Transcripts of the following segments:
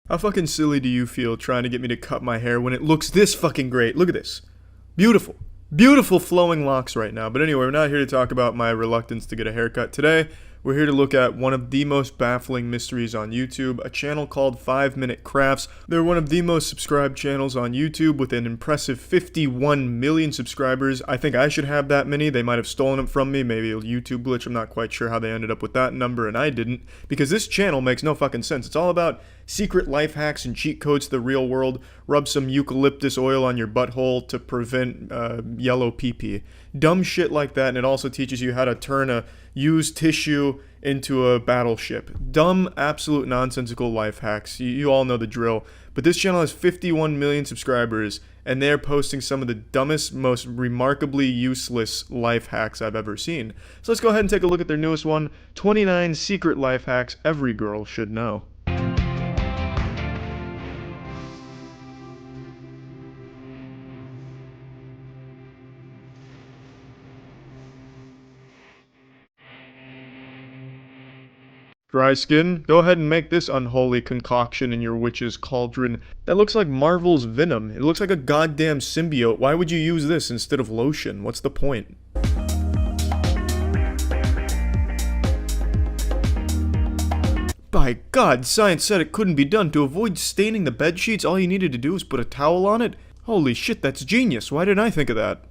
How fucking silly do you feel trying to get me to cut my hair when it looks this fucking great? Look at this. Beautiful. Beautiful flowing locks right now. But anyway, we're not here to talk about my reluctance to get a haircut today. We're here to look at one of the most baffling mysteries on YouTube, a channel called 5 Minute Crafts. They're one of the most subscribed channels on YouTube with an impressive 51 million subscribers. I think I should have that many. They might have stolen them from me, maybe a YouTube glitch. I'm not quite sure how they ended up with that number, and I didn't, because this channel makes no fucking sense. It's all about secret life hacks and cheat codes to the real world. Rub some eucalyptus oil on your butthole to prevent yellow pee-pee. Dumb shit like that, and it also teaches you how to turn a used tissue into a battleship. Dumb, absolute nonsensical life hacks. You all know the drill. But this channel has 51 million subscribers, and they're posting some of the dumbest, most remarkably useless life hacks I've ever seen. So let's go ahead and take a look at their newest one, 29 secret life hacks every girl should know. Dry skin? Go ahead and make this unholy concoction in your witch's cauldron. That looks like Marvel's Venom. It looks like a goddamn symbiote. Why would you use this instead of lotion? What's the point? By God, science said it couldn't be done. To avoid staining the bed sheets, all you needed to do was put a towel on it? Holy shit, that's genius. Why didn't I think of that?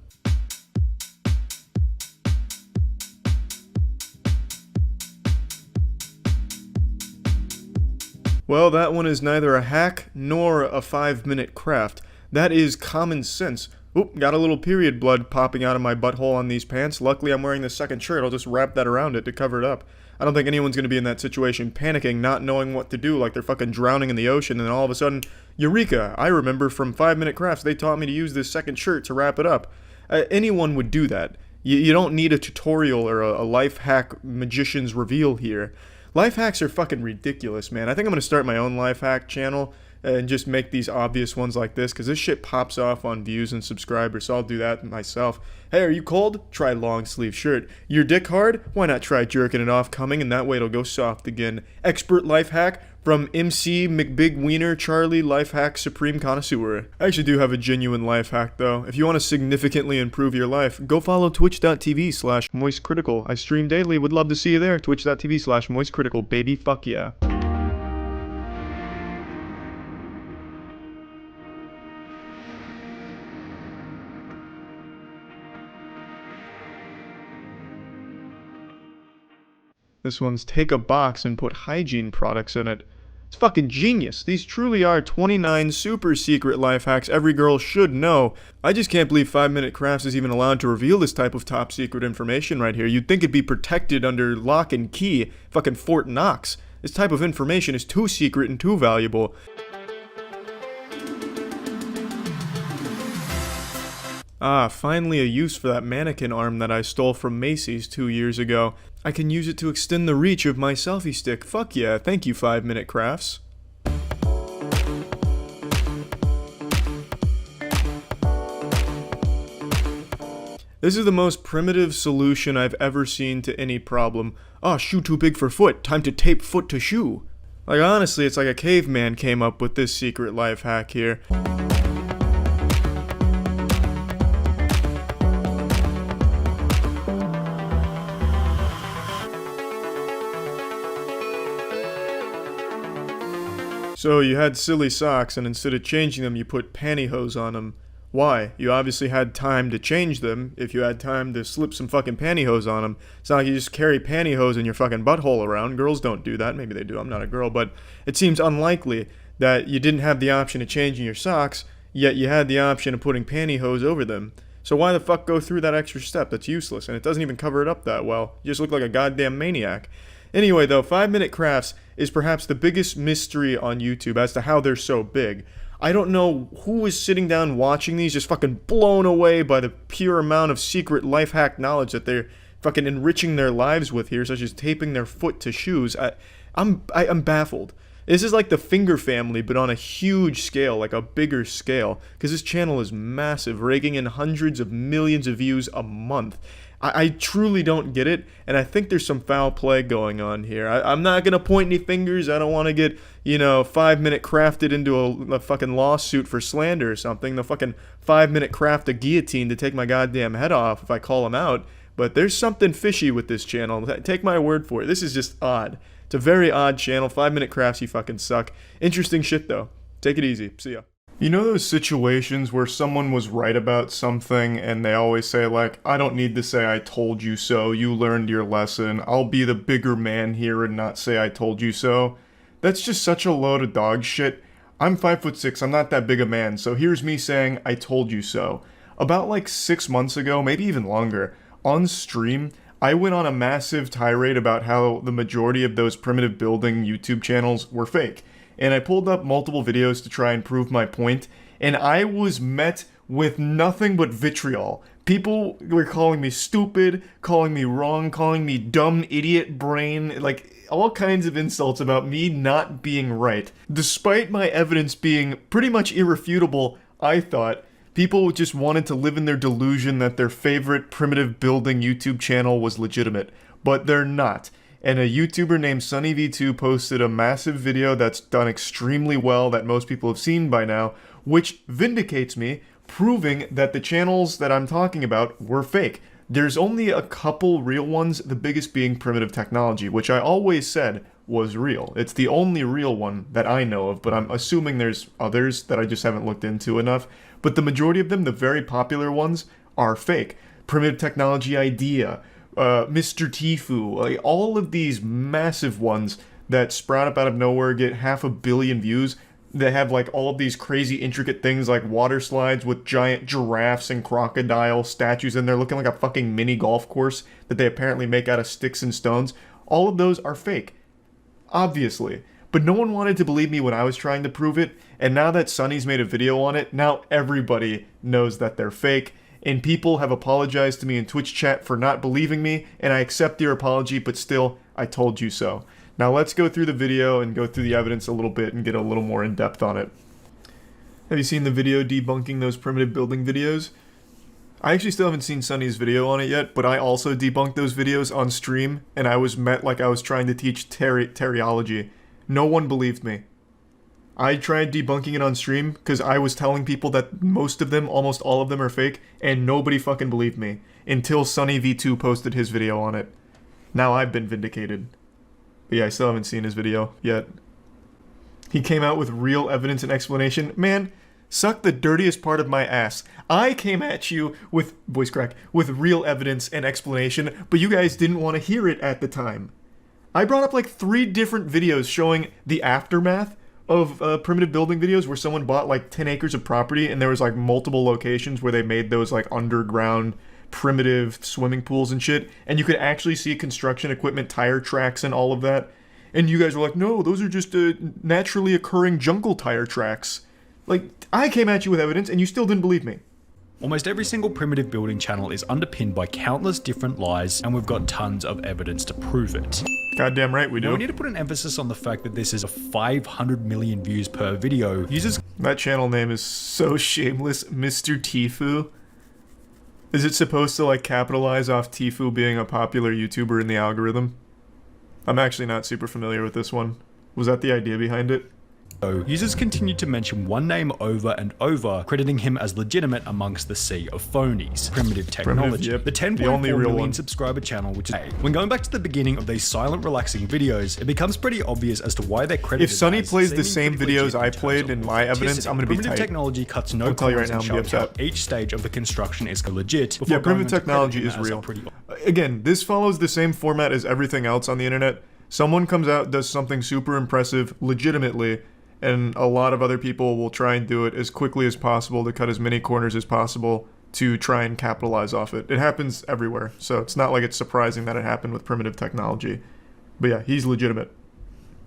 Well, that one is neither a hack nor a 5-minute craft. That is common sense. Oop, got a little period blood popping out of my butthole on these pants. Luckily, I'm wearing the second shirt. I'll just wrap that around it to cover it up. I don't think anyone's going to be in that situation, panicking, not knowing what to do, like they're fucking drowning in the ocean, and then all of a sudden, eureka! I remember from 5-minute crafts, they taught me to use this second shirt to wrap it up. Anyone would do that. You don't need a tutorial or a life hack magician's reveal here. Life hacks are fucking ridiculous, man. I think I'm gonna start my own life hack channel and just make these obvious ones like this, because this shit pops off on views and subscribers, so I'll do that myself. Hey, are you cold? Try long sleeve shirt. Your dick hard? Why not try jerking it off coming, and that way it'll go soft again. Expert life hack from MC McBigWiener Charlie Life Hack Supreme Connoisseur. I actually do have a genuine life hack though. If you want to significantly improve your life, go follow twitch.tv/moistcritical. I stream daily, would love to see you there. Twitch.tv/moistcritical, baby, fuck yeah. This one's take a box and put hygiene products in it. It's fucking genius. These truly are 29 super secret life hacks every girl should know. I just can't believe 5 Minute Crafts is even allowed to reveal this type of top secret information right here. You'd think it'd be protected under lock and key. Fucking Fort Knox. This type of information is too secret and too valuable. Ah, finally a use for that mannequin arm that I stole from Macy's 2 years ago. I can use it to extend the reach of my selfie stick. Fuck yeah, thank you 5 Minute Crafts. This is the most primitive solution I've ever seen to any problem. Oh, shoe too big for foot, time to tape foot to shoe. Like honestly, it's like a caveman came up with this secret life hack here. So you had silly socks, and instead of changing them, you put pantyhose on them. Why? You obviously had time to change them. If you had time to slip some fucking pantyhose on them, it's not like you just carry pantyhose in your fucking butthole around. Girls don't do that. Maybe they do. I'm not a girl, but it seems unlikely that you didn't have the option of changing your socks, yet you had the option of putting pantyhose over them. So why the fuck go through that extra step? That's useless, and it doesn't even cover it up that well. You just look like a goddamn maniac. Anyway, though, 5 Minute Crafts is perhaps the biggest mystery on YouTube as to how they're so big. I don't know who is sitting down watching these just fucking blown away by the pure amount of secret life hack knowledge that they're fucking enriching their lives with here, such as taping their foot to shoes. I'm baffled. This is like the Finger family, but on a huge scale, like a bigger scale, because this channel is massive, raking in hundreds of millions of views a month. I truly don't get it, and I think there's some foul play going on here. I'm not going to point any fingers. I don't want to get, 5-minute crafted into a fucking lawsuit for slander or something. The fucking 5-minute craft a guillotine to take my goddamn head off if I call him out. But there's something fishy with this channel. Take my word for it. This is just odd. It's a very odd channel. 5-minute crafts, you fucking suck. Interesting shit, though. Take it easy. See ya. You know those situations where someone was right about something and they always say like, I don't need to say I told you so, you learned your lesson, I'll be the bigger man here and not say I told you so? That's just such a load of dog shit. I'm 5'6", I'm not that big a man, so here's me saying I told you so. About like 6 months ago, maybe even longer, on stream, I went on a massive tirade about how the majority of those primitive building YouTube channels were fake. And I pulled up multiple videos to try and prove my point, and I was met with nothing but vitriol. People were calling me stupid, calling me wrong, calling me dumb idiot brain, like all kinds of insults about me not being right. Despite my evidence being pretty much irrefutable, I thought, people just wanted to live in their delusion that their favorite primitive building YouTube channel was legitimate, but they're not. And a YouTuber named SunnyV2 posted a massive video that's done extremely well that most people have seen by now, which vindicates me, proving that the channels that I'm talking about were fake. There's only a couple real ones, the biggest being Primitive Technology, which I always said was real. It's the only real one that I know of, but I'm assuming there's others that I just haven't looked into enough. But the majority of them, the very popular ones, are fake. Primitive Technology Idea, Mr. Tifu, like all of these massive ones that sprout up out of nowhere, get 500 million views. They have like all of these crazy intricate things like water slides with giant giraffes and crocodile statues in there looking like a fucking mini golf course that they apparently make out of sticks and stones. All of those are fake. Obviously. But no one wanted to believe me when I was trying to prove it, and now that Sunny's made a video on it, now everybody knows that they're fake. And people have apologized to me in Twitch chat for not believing me, and I accept your apology, but still, I told you so. Now let's go through the video and go through the evidence a little bit and get a little more in depth on it. Have you seen the video debunking those primitive building videos? I actually still haven't seen Sunny's video on it yet, but I also debunked those videos on stream, and I was met like I was trying to teach teriology. No one believed me. I tried debunking it on stream because I was telling people that most of them, almost all of them, are fake, and nobody fucking believed me until SunnyV2 posted his video on it. Now I've been vindicated. But yeah, I still haven't seen his video yet. He came out with real evidence and explanation. Man, suck the dirtiest part of my ass. I came at you with, voice crack, with real evidence and explanation, but you guys didn't want to hear it at the time. I brought up like 3 different videos showing the aftermath of primitive building videos where someone bought like 10 acres of property and there was like multiple locations where they made those like underground primitive swimming pools and shit, and you could actually see construction equipment, tire tracks and all of that. And you guys were like, no, those are just naturally occurring jungle tire tracks. Like, I came at you with evidence and you still didn't believe me. Almost every single primitive building channel is underpinned by countless different lies, and we've got tons of evidence to prove it. Goddamn right we do. Now, we need to put an emphasis on the fact that this is a 500 million views per video. Users. That channel name is so shameless, Mr. Tifu. Is it supposed to like capitalize off Tifu being a popular YouTuber in the algorithm? I'm actually not super familiar with this one. Was that the idea behind it? Users continued to mention one name over and over, crediting him as legitimate amongst the sea of phonies. Primitive Technology. Yep. The 10.4 million subscriber channel, which is when going back to the beginning of these silent, relaxing videos, it becomes pretty obvious as to why they're credited. If Sunny plays the same videos I played in my evidence, I'm gonna be tight. Primitive Technology cuts no corners and shows how each stage of the construction is legit. Yeah, Primitive Technology is real. Again, this follows the same format as everything else on the internet. Someone comes out, does something super impressive, legitimately, and a lot of other people will try and do it as quickly as possible to cut as many corners as possible to try and capitalize off it. It happens everywhere, so it's not like it's surprising that it happened with Primitive Technology. But yeah, he's legitimate.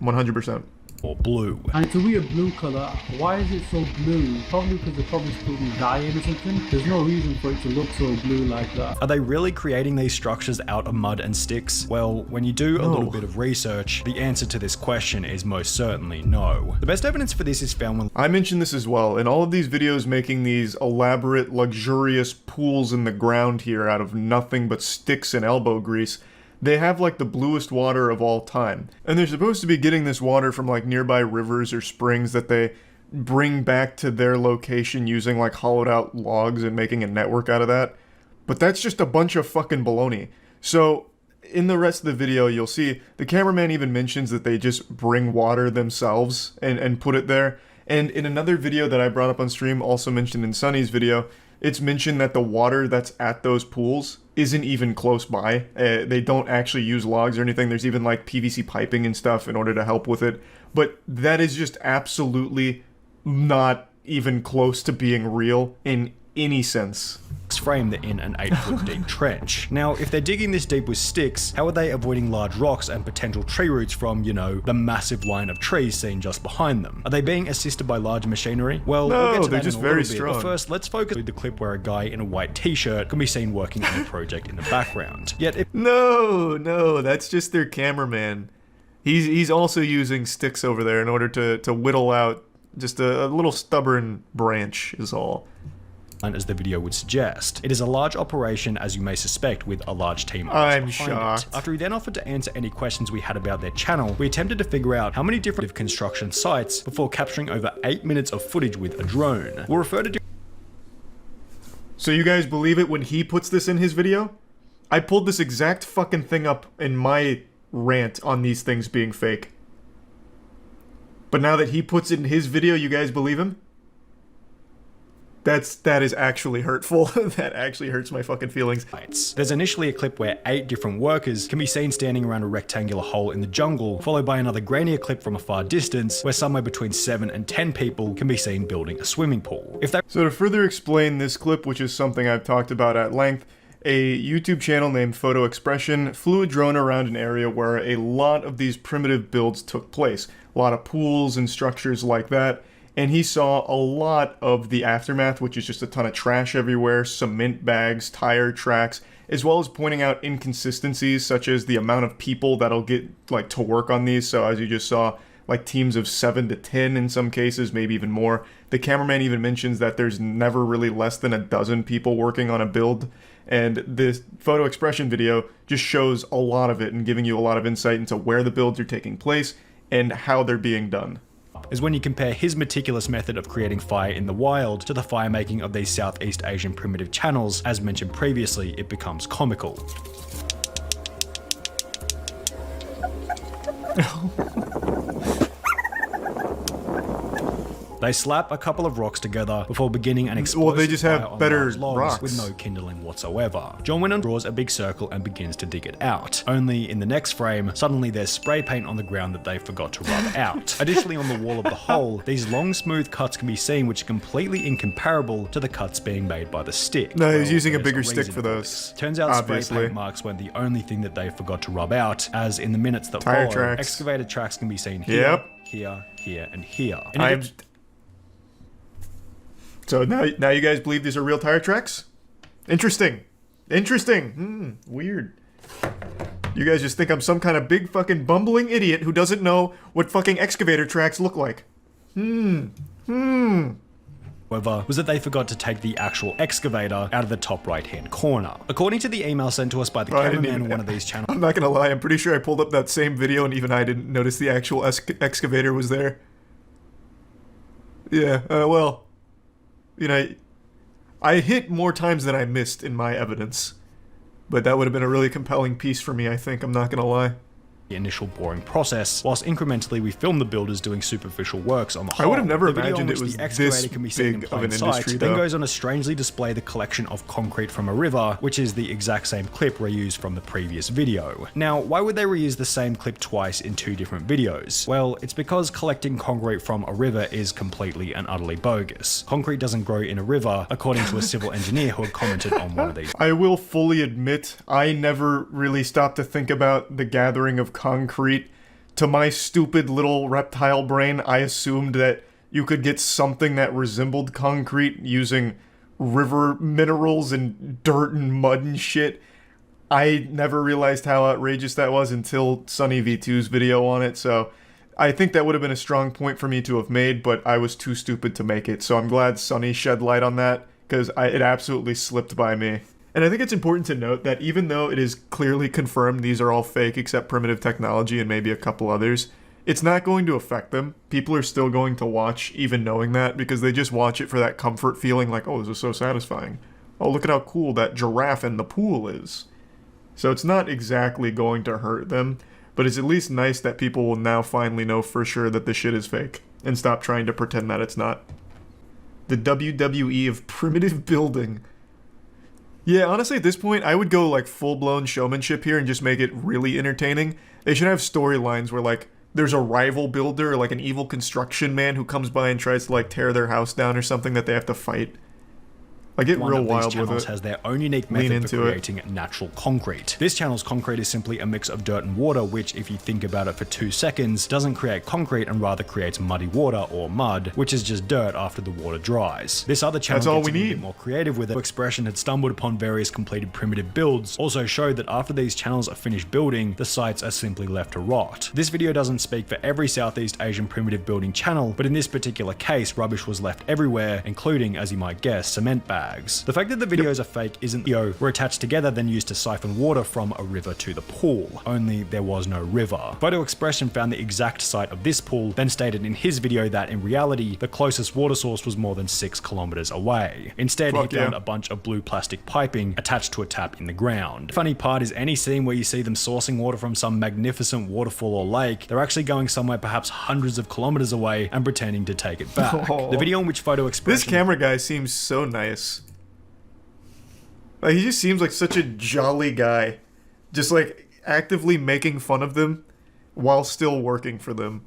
100%. or blue. And it's a weird blue colour. Why is it so blue? Probably because they're probably spilling dye in or something. There's no reason for it to look so blue like that. Are they really creating these structures out of mud and sticks? Well, when you do a little bit of research, the answer to this question is most certainly no. The best evidence for this is found when I mentioned this as well. In all of these videos making these elaborate, luxurious pools in the ground here out of nothing but sticks and elbow grease, they have like the bluest water of all time. And they're supposed to be getting this water from like nearby rivers or springs that they bring back to their location using like hollowed out logs and making a network out of that. But that's just a bunch of fucking baloney. So in the rest of the video, you'll see the cameraman even mentions that they just bring water themselves and put it there. And in another video that I brought up on stream, also mentioned in Sunny's video, it's mentioned that the water that's at those pools isn't even close by. They don't actually use logs or anything. There's even like PVC piping and stuff in order to help with it. But that is just absolutely not even close to being real in any sense. frame they're in an 8-foot deep trench. Now, if they're digging this deep with sticks, how are they avoiding large rocks and potential tree roots from, you know, the massive line of trees seen just behind them? Are they being assisted by large machinery? Well, no, we'll get to they're that just in a very little bit, strong. but first, let's focus on the clip where a guy in a white t-shirt can be seen working on a project in the background. Yet, if No, that's just their cameraman. He's also using sticks over there in order to whittle out just a little stubborn branch is all. as the video would suggest. It is a large operation, as you may suspect, with a large team. I'm behind shocked. it. After he then offered to answer any questions we had about their channel, we attempted to figure out how many different construction sites before capturing over 8 minutes of footage with a drone. We'll refer to So you guys believe it when he puts this in his video? I pulled this exact fucking thing up in my rant on these things being fake. But now that he puts it in his video, you guys believe him? That is actually hurtful. That actually hurts my fucking feelings. There's initially a clip where 8 different workers can be seen standing around a rectangular hole in the jungle, followed by another grainier clip from a far distance, where somewhere between 7 and 10 people can be seen building a swimming pool. So to further explain this clip, which is something I've talked about at length, a YouTube channel named Photo Expression flew a drone around an area where a lot of these primitive builds took place. A lot of pools and structures like that. And he saw a lot of the aftermath, which is just a ton of trash everywhere, cement bags, tire tracks, as well as pointing out inconsistencies such as the amount of people that'll get like to work on these. So as you just saw, like teams of 7 to 10 in some cases, maybe even more. The cameraman even mentions that there's never really less than a dozen people working on a build. And this Photo Expression video just shows a lot of it and giving you a lot of insight into where the builds are taking place and how they're being done. Is when you compare his meticulous method of creating fire in the wild to the fire making of these Southeast Asian primitive channels, as mentioned previously, it becomes comical. They slap a couple of rocks together before beginning an explosive Well, they just have fire on better large logs rocks. with no kindling whatsoever. John Winnon draws a big circle and begins to dig it out. Only in the next frame, suddenly there's spray paint on the ground that they forgot to rub out. Additionally, on the wall of the hole, these long smooth cuts can be seen, which are completely incomparable to the cuts being made by the stick. No, he's using a there's bigger stick reason for those, this. Turns out obviously. spray paint marks weren't the only thing that they forgot to rub out, as in the minutes that Tire follow, tracks. excavated tracks can be seen here, Yep. here, here, and here. So now you guys believe these are real tire tracks? Interesting. Weird. You guys just think I'm some kind of big fucking bumbling idiot who doesn't know what fucking excavator tracks look like. However, was that they forgot to take the actual excavator out of the top right-hand corner. According to the email sent to us by the I didn't cameraman even- on one of these channels, I'm not gonna lie, I'm pretty sure I pulled up that same video and even I didn't notice the actual excavator was there. Yeah, well, you know, I hit more times than I missed in my evidence. But that would have been a really compelling piece for me, I think, I'm not gonna lie. the initial boring process, whilst incrementally we filmed the builders doing superficial works on the I hull. would have never The video imagined in it which was the excavator this can be seen in big of plain an sight, industry, then though. goes on to strangely display the collection of concrete from a river, which is the exact same clip reused from the previous video. Now, why would they reuse the same clip twice in 2 different videos? Well, it's because collecting concrete from a river is completely and utterly bogus. Concrete doesn't grow in a river, according to a civil engineer who had commented on one of these. I will fully admit, I never really stopped to think about the gathering of concrete to my stupid little reptile brain, I assumed that you could get something that resembled concrete using river minerals and dirt and mud and shit. I never realized how outrageous that was until Sunny V2's video on it, so I think that would have been a strong point for me to have made, but I was too stupid to make it, so I'm glad Sunny shed light on that, because it absolutely slipped by me. And I think it's important to note that even though it is clearly confirmed these are all fake except primitive technology and maybe a couple others, it's not going to affect them. People are still going to watch even knowing that because they just watch it for that comfort feeling like, oh, this is so satisfying. Oh, look at how cool that giraffe in the pool is. So it's not exactly going to hurt them, but it's at least nice that people will now finally know for sure that the shit is fake and stop trying to pretend that it's not. The WWE of primitive building. Yeah, honestly, at this point, I would go, like, full-blown showmanship here and just make it really entertaining. They should have storylines where, like, there's a rival builder, or, like, an evil construction man who comes by and tries to, like, tear their house down or something that they have to fight. I get real wild with it. Has their own unique method for creating natural concrete. This channel's concrete is simply a mix of dirt and water, which, if you think about it for 2 seconds, doesn't create concrete and rather creates muddy water or mud, which is just dirt after the water dries. This other channel gets a bit more creative with it. Expression had stumbled upon various completed primitive builds, also showed that after these channels are finished building, the sites are simply left to rot. This video doesn't speak for every Southeast Asian primitive building channel, but in this particular case, rubbish was left everywhere, including, as you might guess, cement bags. The fact that the videos are fake isn't were attached together then used to siphon water from a river to the pool, only there was no river. Photo Expression found the exact site of this pool, then stated in his video that in reality, the closest water source was more than 6 kilometers away. Instead, he found a bunch of blue plastic piping attached to a tap in the ground. The funny part is any scene where you see them sourcing water from some magnificent waterfall or lake, they're actually going somewhere perhaps hundreds of kilometers away and pretending to take it back. The video in which Photo Expression... This camera guy seems so nice. Like, he just seems like such a jolly guy. Just, like, actively making fun of them while still working for them.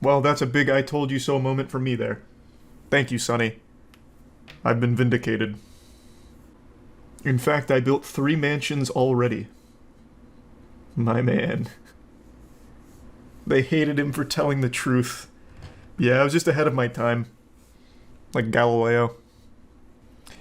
Well, that's a big I told you so moment for me there. Thank you, Sonny. I've been vindicated. In fact, I built 3 mansions already. My man. They hated him for telling the truth. Yeah, I was just ahead of my time. Like Galileo.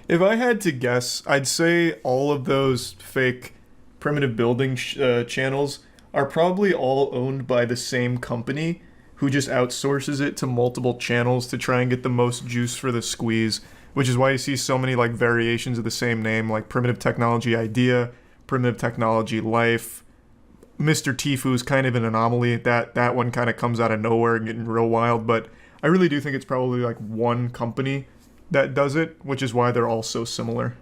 If I had to guess, I'd say all of those fake primitive building channels are probably all owned by the same company who just outsources it to multiple channels to try and get the most juice for the squeeze, which is why you see so many like variations of the same name, like Primitive Technology Idea, Primitive Technology Life. Mr. Tifu's kind of an anomaly. That one kind of comes out of nowhere and getting real wild, but I really do think it's probably like one company that does it, which is why they're all so similar.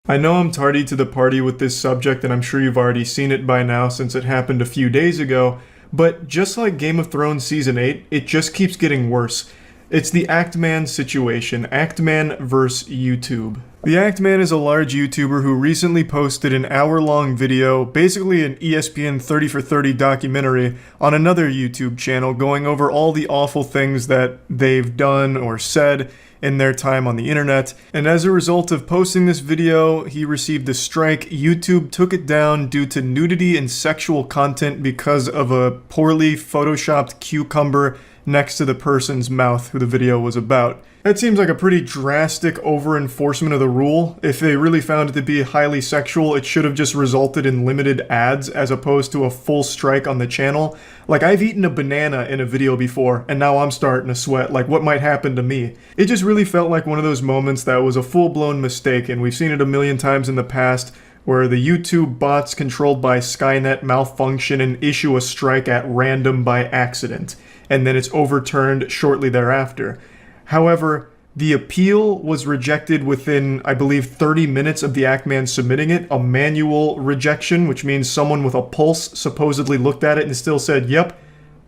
I know I'm tardy to the party with this subject, and I'm sure you've already seen it by now since it happened a few days ago, but just like Game of Thrones Season 8, it just keeps getting worse. It's the Actman situation, Actman vs. YouTube. The Actman is a large YouTuber who recently posted an hour-long video, basically an ESPN 30 for 30 documentary, on another YouTube channel going over all the awful things that they've done or said in their time on the internet, and as a result of posting this video, he received a strike. YouTube took it down due to nudity and sexual content because of a poorly photoshopped cucumber next to the person's mouth who the video was about. That seems like a pretty drastic over-enforcement of the rule. If they really found it to be highly sexual, it should have just resulted in limited ads as opposed to a full strike on the channel. Like, I've eaten a banana in a video before, and now I'm starting to sweat. Like, what might happen to me? It just really felt like one of those moments that was a full-blown mistake, and we've seen it a million times in the past, where the YouTube bots controlled by Skynet malfunction and issue a strike at random by accident, and then it's overturned shortly thereafter. However, the appeal was rejected within, I believe, 30 minutes of the Actman submitting it, a manual rejection, which means someone with a pulse supposedly looked at it and still said, yep,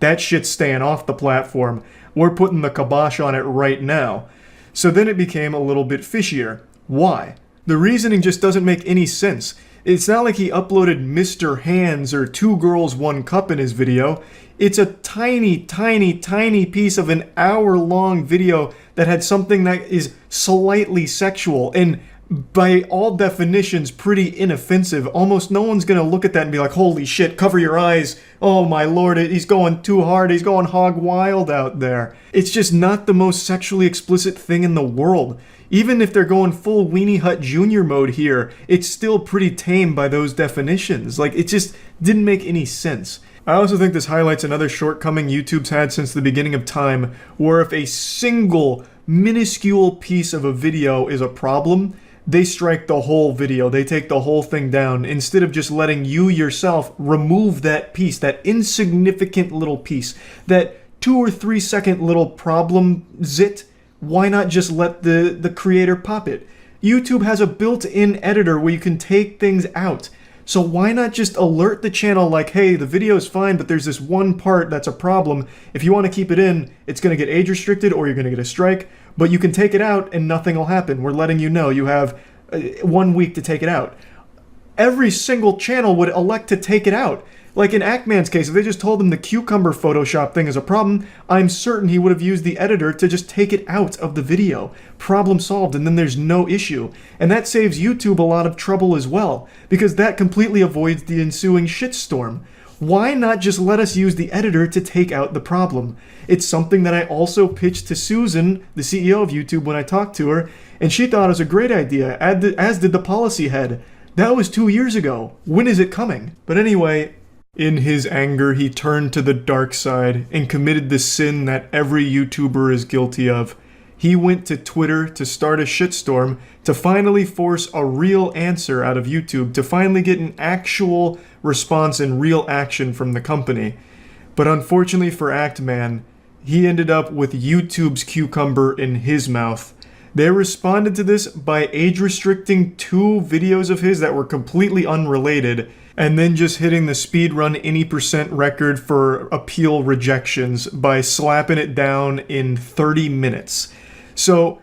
that shit's staying off the platform. We're putting the kibosh on it right now. So then it became a little bit fishier. Why? The reasoning just doesn't make any sense. It's not like he uploaded Mr. Hands or 2 Girls 1 Cup in his video. It's a tiny, tiny, tiny piece of an hour-long video that had something that is slightly sexual. And by all definitions, pretty inoffensive. Almost no one's gonna look at that and be like, holy shit, cover your eyes. Oh my lord, he's going too hard. He's going hog wild out there. It's just not the most sexually explicit thing in the world. Even if they're going full Weenie Hut Jr. mode here, it's still pretty tame by those definitions. Like, it just didn't make any sense. I also think this highlights another shortcoming YouTube's had since the beginning of time, where if a single minuscule piece of a video is a problem, they strike the whole video. They take the whole thing down instead of just letting you yourself remove that piece, that insignificant little piece, that 2 or 3 second little problem zit. Why not just let the creator pop it? YouTube has a built-in editor where you can take things out. So why not just alert the channel like, hey, the video is fine, but there's this one part that's a problem. If you want to keep it in, it's going to get age restricted or you're going to get a strike. But you can take it out and nothing will happen. We're letting you know you have 1 week to take it out. Every single channel would elect to take it out. Like in Actman's case, if they just told him the cucumber Photoshop thing is a problem, I'm certain he would have used the editor to just take it out of the video. Problem solved, and then there's no issue. And that saves YouTube a lot of trouble as well, because that completely avoids the ensuing shitstorm. Why not just let us use the editor to take out the problem? It's something that I also pitched to Susan, the CEO of YouTube, when I talked to her, and she thought it was a great idea, as did the policy head. That was 2 years ago. When is it coming? But anyway, in his anger, he turned to the dark side and committed the sin that every YouTuber is guilty of. He went to Twitter to start a shitstorm, to finally force a real answer out of YouTube, to finally get an actual response and real action from the company. But unfortunately for Actman, he ended up with YouTube's cucumber in his mouth. They responded to this by age restricting 2 videos of his that were completely unrelated, and then just hitting the speedrun any % record for appeal rejections by slapping it down in 30 minutes. So,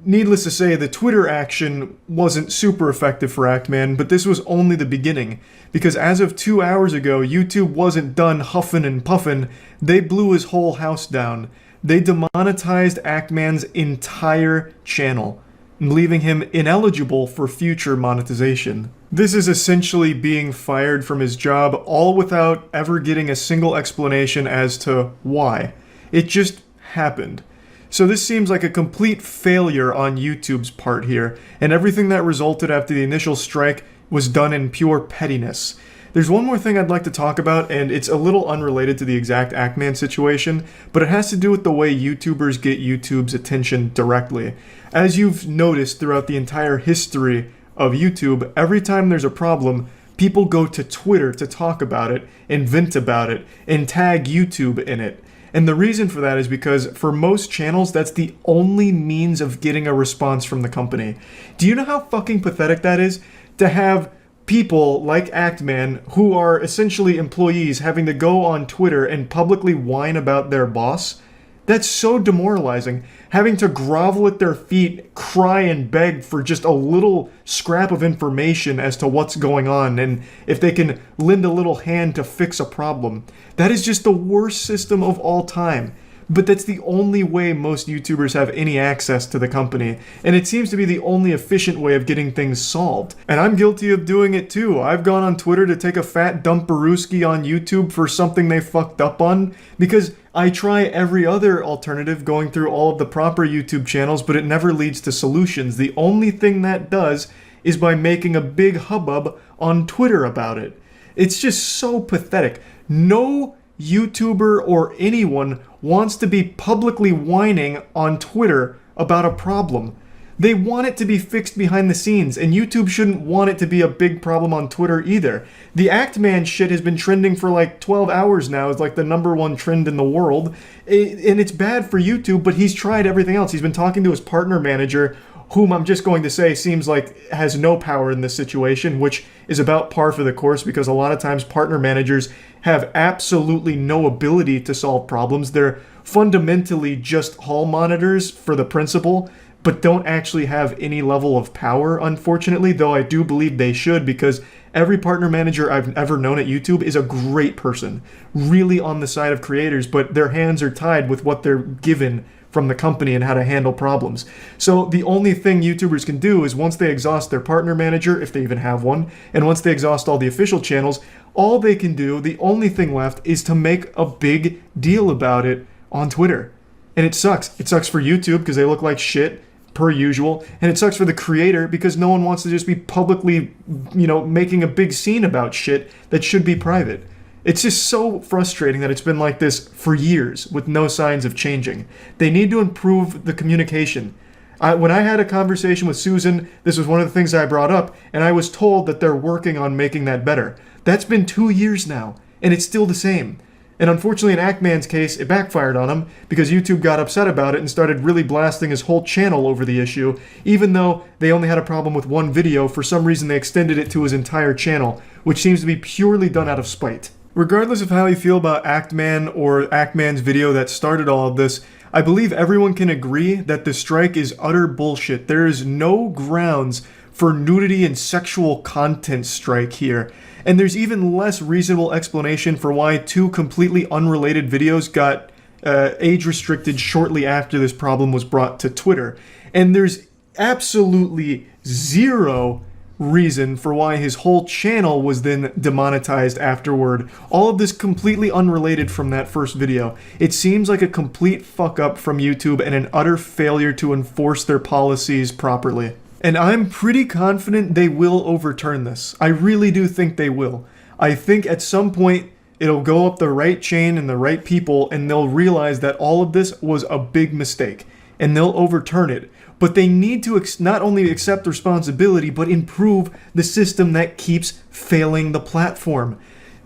needless to say, the Twitter action wasn't super effective for Actman, but this was only the beginning. Because as of 2 hours ago, YouTube wasn't done huffing and puffing, they blew his whole house down. They demonetized Actman's entire channel, leaving him ineligible for future monetization. This is essentially being fired from his job, all without ever getting a single explanation as to why. It just happened. So this seems like a complete failure on YouTube's part here, and everything that resulted after the initial strike was done in pure pettiness. There's one more thing I'd like to talk about, and it's a little unrelated to the exact Actman situation, but it has to do with the way YouTubers get YouTube's attention directly. As you've noticed throughout the entire history of YouTube, every time there's a problem, people go to Twitter to talk about it, and vent about it, and tag YouTube in it. And the reason for that is because for most channels, that's the only means of getting a response from the company. Do you know how fucking pathetic that is? To have people like Actman, who are essentially employees, having to go on Twitter and publicly whine about their boss. That's so demoralizing. Having to grovel at their feet, cry and beg for just a little scrap of information as to what's going on and if they can lend a little hand to fix a problem. That is just the worst system of all time. But that's the only way most YouTubers have any access to the company, and it seems to be the only efficient way of getting things solved. And I'm guilty of doing it too. I've gone on Twitter to take a fat dump Baruski on YouTube for something they fucked up on, because I try every other alternative going through all of the proper YouTube channels, but it never leads to solutions. The only thing that does is by making a big hubbub on Twitter about it. It's just so pathetic. No YouTuber or anyone wants to be publicly whining on Twitter about a problem. They want it to be fixed behind the scenes, and YouTube shouldn't want it to be a big problem on Twitter either. The Actman shit has been trending for like 12 hours now. It's like the #1 trend in the world, and it's bad for YouTube, but he's tried everything else. He's been talking to his partner manager, whom I'm just going to say seems like has no power in this situation, which is about par for the course, because a lot of times partner managers have absolutely no ability to solve problems. They're fundamentally just hall monitors for the principal, but don't actually have any level of power, unfortunately, though I do believe they should, because every partner manager I've ever known at YouTube is a great person, really on the side of creators, but their hands are tied with what they're given from the company and how to handle problems. So the only thing YouTubers can do is once they exhaust their partner manager, if they even have one, and once they exhaust all the official channels, all they can do, the only thing left, is to make a big deal about it on Twitter. And it sucks. It sucks for YouTube because they look like shit, per usual, and it sucks for the creator because no one wants to just be publicly, making a big scene about shit that should be private. It's just so frustrating that it's been like this for years with no signs of changing. They need to improve the communication. When I had a conversation with Susan, this was one of the things I brought up, and I was told that they're working on making that better. That's been 2 years now, and it's still the same. And unfortunately, in Ackman's case, it backfired on him because YouTube got upset about it and started really blasting his whole channel over the issue. Even though they only had a problem with one video, for some reason they extended it to his entire channel, which seems to be purely done out of spite. Regardless of how you feel about Ackman or Ackman's video that started all of this, I believe everyone can agree that the strike is utter bullshit. There is no grounds for nudity and sexual content strike here. And there's even less reasonable explanation for why 2 completely unrelated videos got age restricted shortly after this problem was brought to Twitter. And there's absolutely zero reason for why his whole channel was then demonetized afterward. All of this completely unrelated from that first video. It seems like a complete fuck up from YouTube and an utter failure to enforce their policies properly. And I'm pretty confident they will overturn this. I really do think they will. I think at some point it'll go up the right chain and the right people and they'll realize that all of this was a big mistake and they'll overturn it. But they need to not only accept responsibility, but improve the system that keeps failing the platform.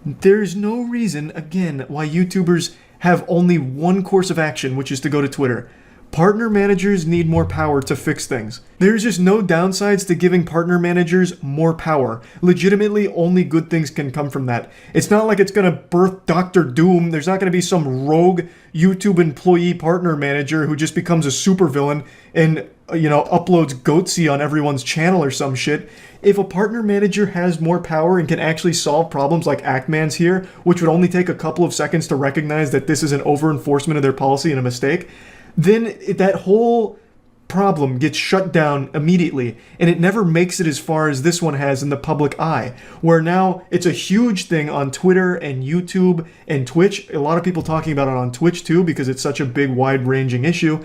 There's no reason, again, why YouTubers have only one course of action, which is to go to Twitter. Partner managers need more power to fix things. There's just no downsides to giving partner managers more power. Legitimately, only good things can come from that. It's not like it's gonna birth Dr. Doom. There's not gonna be some rogue YouTube employee partner manager who just becomes a supervillain and, uploads Goatsy on everyone's channel or some shit. If a partner manager has more power and can actually solve problems like Ackman's here, which would only take a couple of seconds to recognize that this is an over-enforcement of their policy and a mistake, then that whole problem gets shut down immediately, and it never makes it as far as this one has in the public eye, where now it's a huge thing on Twitter and YouTube and Twitch. A lot of people talking about it on Twitch too because it's such a big, wide-ranging issue.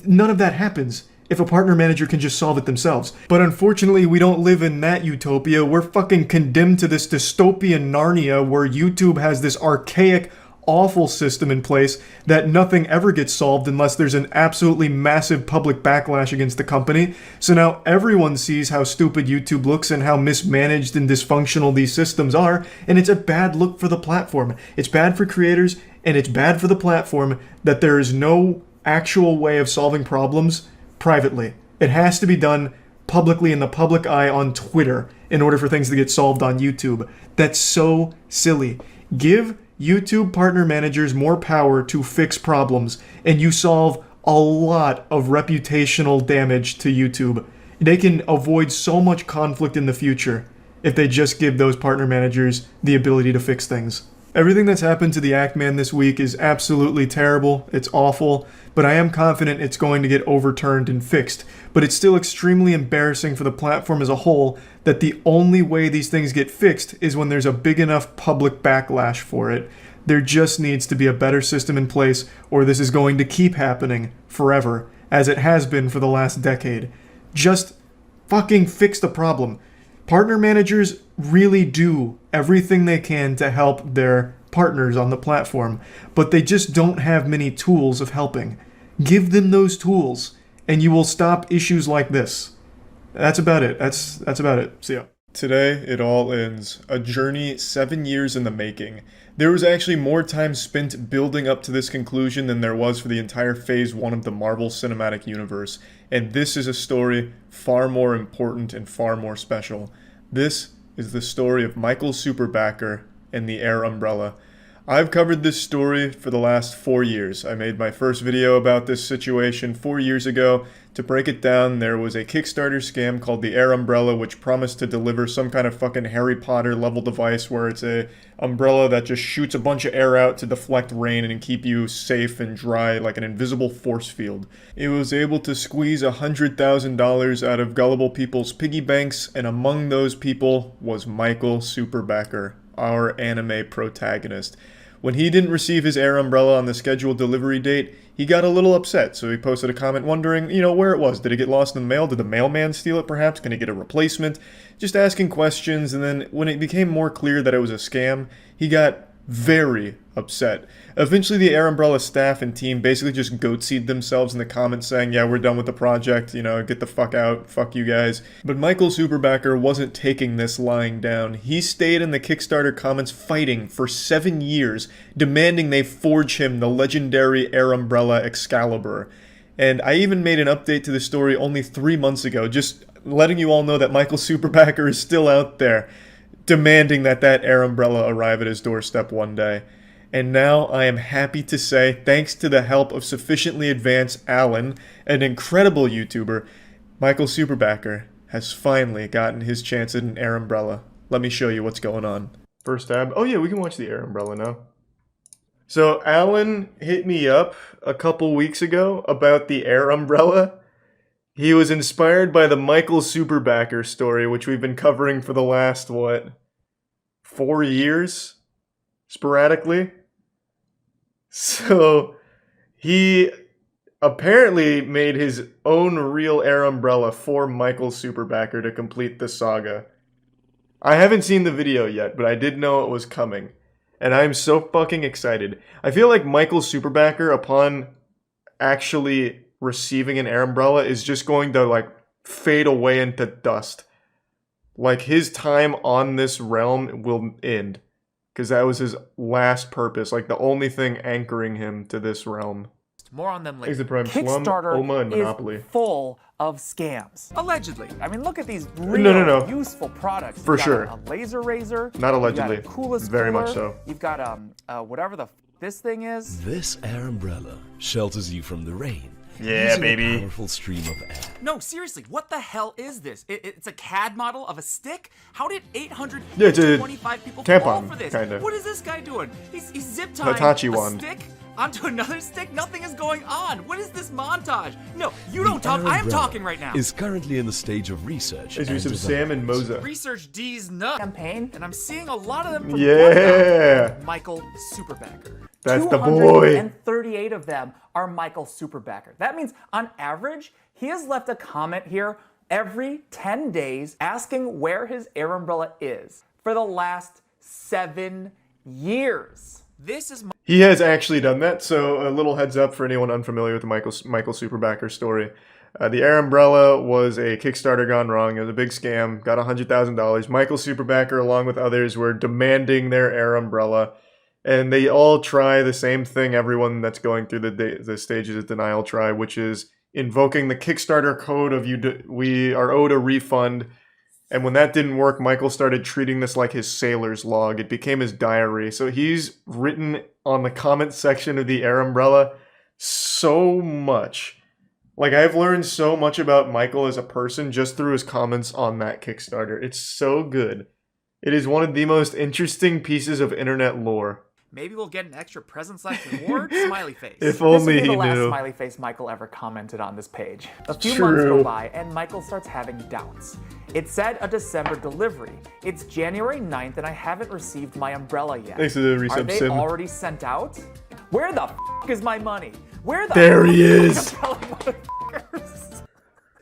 None of that happens if a partner manager can just solve it themselves. But unfortunately, we don't live in that utopia. We're fucking condemned to this dystopian Narnia where YouTube has this archaic, awful system in place that nothing ever gets solved unless there's an absolutely massive public backlash against the company. So now everyone sees how stupid YouTube looks and how mismanaged and dysfunctional these systems are, and it's a bad look for the platform. It's bad for creators, and it's bad for the platform that there is no actual way of solving problems privately. It has to be done publicly in the public eye on Twitter in order for things to get solved on YouTube. That's so silly. Give YouTube partner managers more power to fix problems, and you solve a lot of reputational damage to YouTube. They can avoid so much conflict in the future if they just give those partner managers the ability to fix things. Everything that's happened to the Ackman this week is absolutely terrible. It's awful, but I am confident it's going to get overturned and fixed. But it's still extremely embarrassing for the platform as a whole that the only way these things get fixed is when there's a big enough public backlash for it. There just needs to be a better system in place, or this is going to keep happening forever, as it has been for the last decade. Just fucking fix the problem. Partner managers really do everything they can to help their partners on the platform, but they just don't have many tools of helping. Give them those tools, and you will stop issues like this. That's about it. That's about it. See ya. Today, it all ends. A journey 7 years in the making. There was actually more time spent building up to this conclusion than there was for the entire Phase 1 of the Marvel Cinematic Universe, and this is a story far more important and far more special. This is the story of Michael Superbacker and the Air Umbrella. I've covered this story for the last 4 years. I made my first video about this situation 4 years ago. To break it down, there was a Kickstarter scam called the Air Umbrella, which promised to deliver some kind of fucking Harry Potter level device where it's a umbrella that just shoots a bunch of air out to deflect rain and keep you safe and dry like an invisible force field. It was able to squeeze $100,000 out of gullible people's piggy banks, and among those people was Michael Superbacker, our anime protagonist. When he didn't receive his air umbrella on the scheduled delivery date, he got a little upset, so he posted a comment wondering, where it was. Did it get lost in the mail? Did the mailman steal it perhaps? Can he get a replacement? Just asking questions, and then when it became more clear that it was a scam, he got very upset. Eventually, the Air Umbrella staff and team basically just goatseed themselves in the comments saying, yeah, we're done with the project, get the fuck out, fuck you guys. But Michael Superbacker wasn't taking this lying down. He stayed in the Kickstarter comments fighting for 7 years, demanding they forge him the legendary Air Umbrella Excalibur. And I even made an update to the story only 3 months ago, just letting you all know that Michael Superbacker is still out there, demanding that Air Umbrella arrive at his doorstep one day. And now I am happy to say, thanks to the help of sufficiently advanced Alan, an incredible YouTuber, Michael Superbacker has finally gotten his chance at an Air Umbrella. Let me show you what's going on. First tab. Oh yeah, we can watch the Air Umbrella now. So Alan hit me up a couple weeks ago about the Air Umbrella. He was inspired by the Michael Superbacker story, which we've been covering for the last, 4 years? Sporadically? So, he apparently made his own real Air Umbrella for Michael Superbacker to complete the saga. I haven't seen the video yet, but I did know it was coming. And I'm so fucking excited. I feel like Michael Superbacker, upon actually receiving an Air Umbrella, is just going to fade away into dust. Like his time on this realm will end, because that was his last purpose, the only thing anchoring him to this realm. More on them later. Kickstarter Oma, and Monopoly. is full of scams. Allegedly. I mean, look at these real useful products. For sure. A laser razor. Not allegedly. You got a coolest Very cooler. much so. You've got whatever this thing is. This air umbrella shelters you from the rain. Yeah, using baby. A powerful stream of air. No, seriously, what the hell is this? It's a CAD model of a stick? How did Yeah, it's a 825 people tampon, fall for this? kinda. What is this guy doing? He's zip-tying Hitachi a wand. stick onto another stick? Nothing is going on. What is this montage? No, you don't The talk. air I am umbrella talking right now. Is currently in the stage of research. There's and use of Sam and development. Moza. Research D's nuts. Campaign. And I'm seeing a lot of them from Yeah. one guy, Michael Superbacker. That's the boy. 238 of them are Michael Superbacker. That means, on average, he has left a comment here every 10 days asking where his Air Umbrella is for the last 7 years. This is He has actually done that, so a little heads up for anyone unfamiliar with the Michael Superbacker story. The Air Umbrella was a Kickstarter gone wrong. It was a big scam. Got $100,000. Michael Superbacker, along with others, were demanding their Air Umbrella. And they all try the same thing everyone that's going through the stages of denial try, which is invoking the Kickstarter code of we are owed a refund. And when that didn't work, Michael started treating this like his sailor's log. It became his diary. So he's written on the comment section of the Air Umbrella so much. I've learned so much about Michael as a person just through his comments on that Kickstarter. It's so good. It is one of the most interesting pieces of internet lore. Maybe we'll get an extra present/reward smiley face. If This will only be he the last knew. smiley face Michael ever commented on this page. A few True. months go by and Michael starts having doubts. It said a December delivery. It's January 9th and I haven't received my umbrella yet. Thanks to the Are resub they sim. already sent out? Where the is my money? Where the There he is. motherfuckers?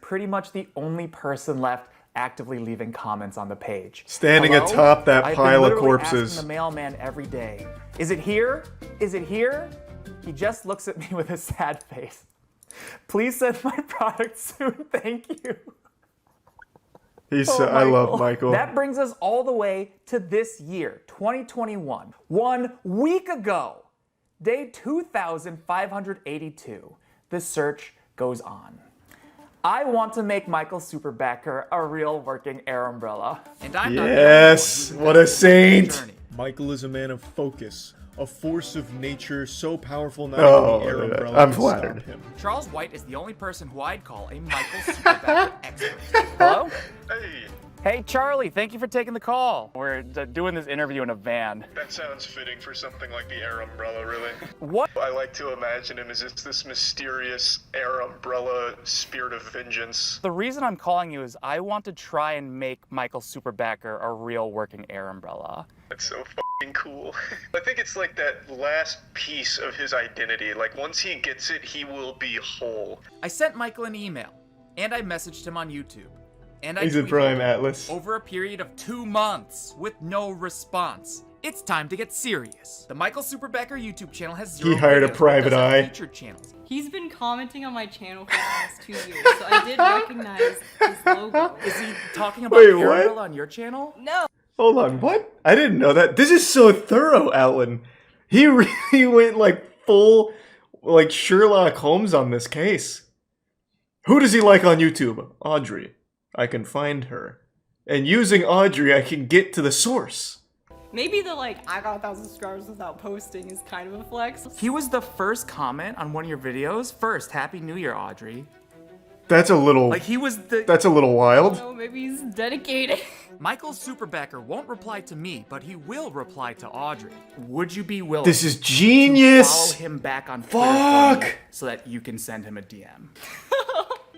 Pretty much the only person left actively leaving comments on the page. Standing Hello? atop that I've pile been of literally corpses. asking the mailman every day. Is it here? Is it here? He just looks at me with a sad face. Please send my product soon. Thank you. I love Michael. That brings us all the way to this year, 2021. 1 week ago, day 2582. The search goes on. I want to make Michael Superbacker a real working Air Umbrella. And I'm Yes, not the only one who what a has been on this saint. journey. Michael is a man of focus, a force of nature so powerful not Oh, even the air umbrella I'm can flattered. stop him. Charles White is the only person who I'd call a Michael Superbacker expert. Hello? Hey, Hey, Charlie, thank you for taking the call. We're doing this interview in a van. that sounds fitting for something like the air umbrella, really. What? I like to imagine him as just this mysterious air umbrella spirit of vengeance. The reason I'm calling you is I want to try and make Michael Superbacker a real working air umbrella. That's so fucking cool. I think it's like that last piece of his identity. Like, once he gets it, he will be whole. I sent Michael an email, and I messaged him on YouTube. And I He's a tweeted prime him Atlas. over a period of 2 months with no response. It's time to get serious. The Michael Superbacker YouTube channel has 0 He hired a videos, but private does have eye. featured channels. He's been commenting on my channel for the past 2 years, so I did recognize his logo. Is he talking about Wait, Air what? Umbrella on your channel? No. Hold on, what? I didn't know that. This is so thorough, Alan. He really went like full, like Sherlock Holmes on this case. Who does he like on YouTube? Audrey. I can find her. And using Audrey, I can get to the source. Maybe the I got 1,000 subscribers without posting is kind of a flex. He was the first comment on one of your videos. First, Happy New Year, Audrey. That's a little. Like, he was the... That's a little wild. Oh, maybe he's dedicated. Michael Superbacker won't reply to me, but he will reply to Audrey. Would you be willing This is to genius. follow him back on Twitter for me Fuck. so that you can send him a DM?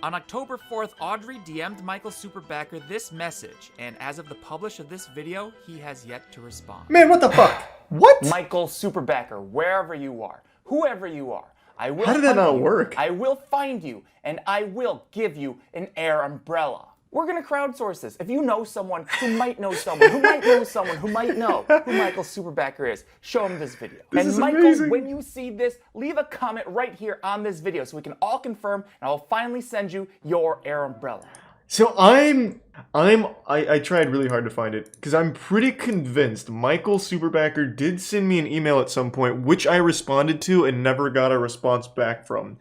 On October 4th, Audrey DM'd Michael Superbacker this message, and as of the publish of this video, he has yet to respond. Man, what the fuck? What? Michael Superbacker, wherever you are, whoever you are, I will How did that hunt not you, work? I will find you, and I will give you an air umbrella. We're gonna crowdsource this. If you know someone who might know someone who might know someone who might know who Michael Superbacker is, show him this video. This and is Michael, amazing. when you see this, leave a comment right here on this video so we can all confirm, and I'll finally send you your air umbrella. So I tried really hard to find it because I'm pretty convinced Michael Superbacker did send me an email at some point, which I responded to and never got a response back from.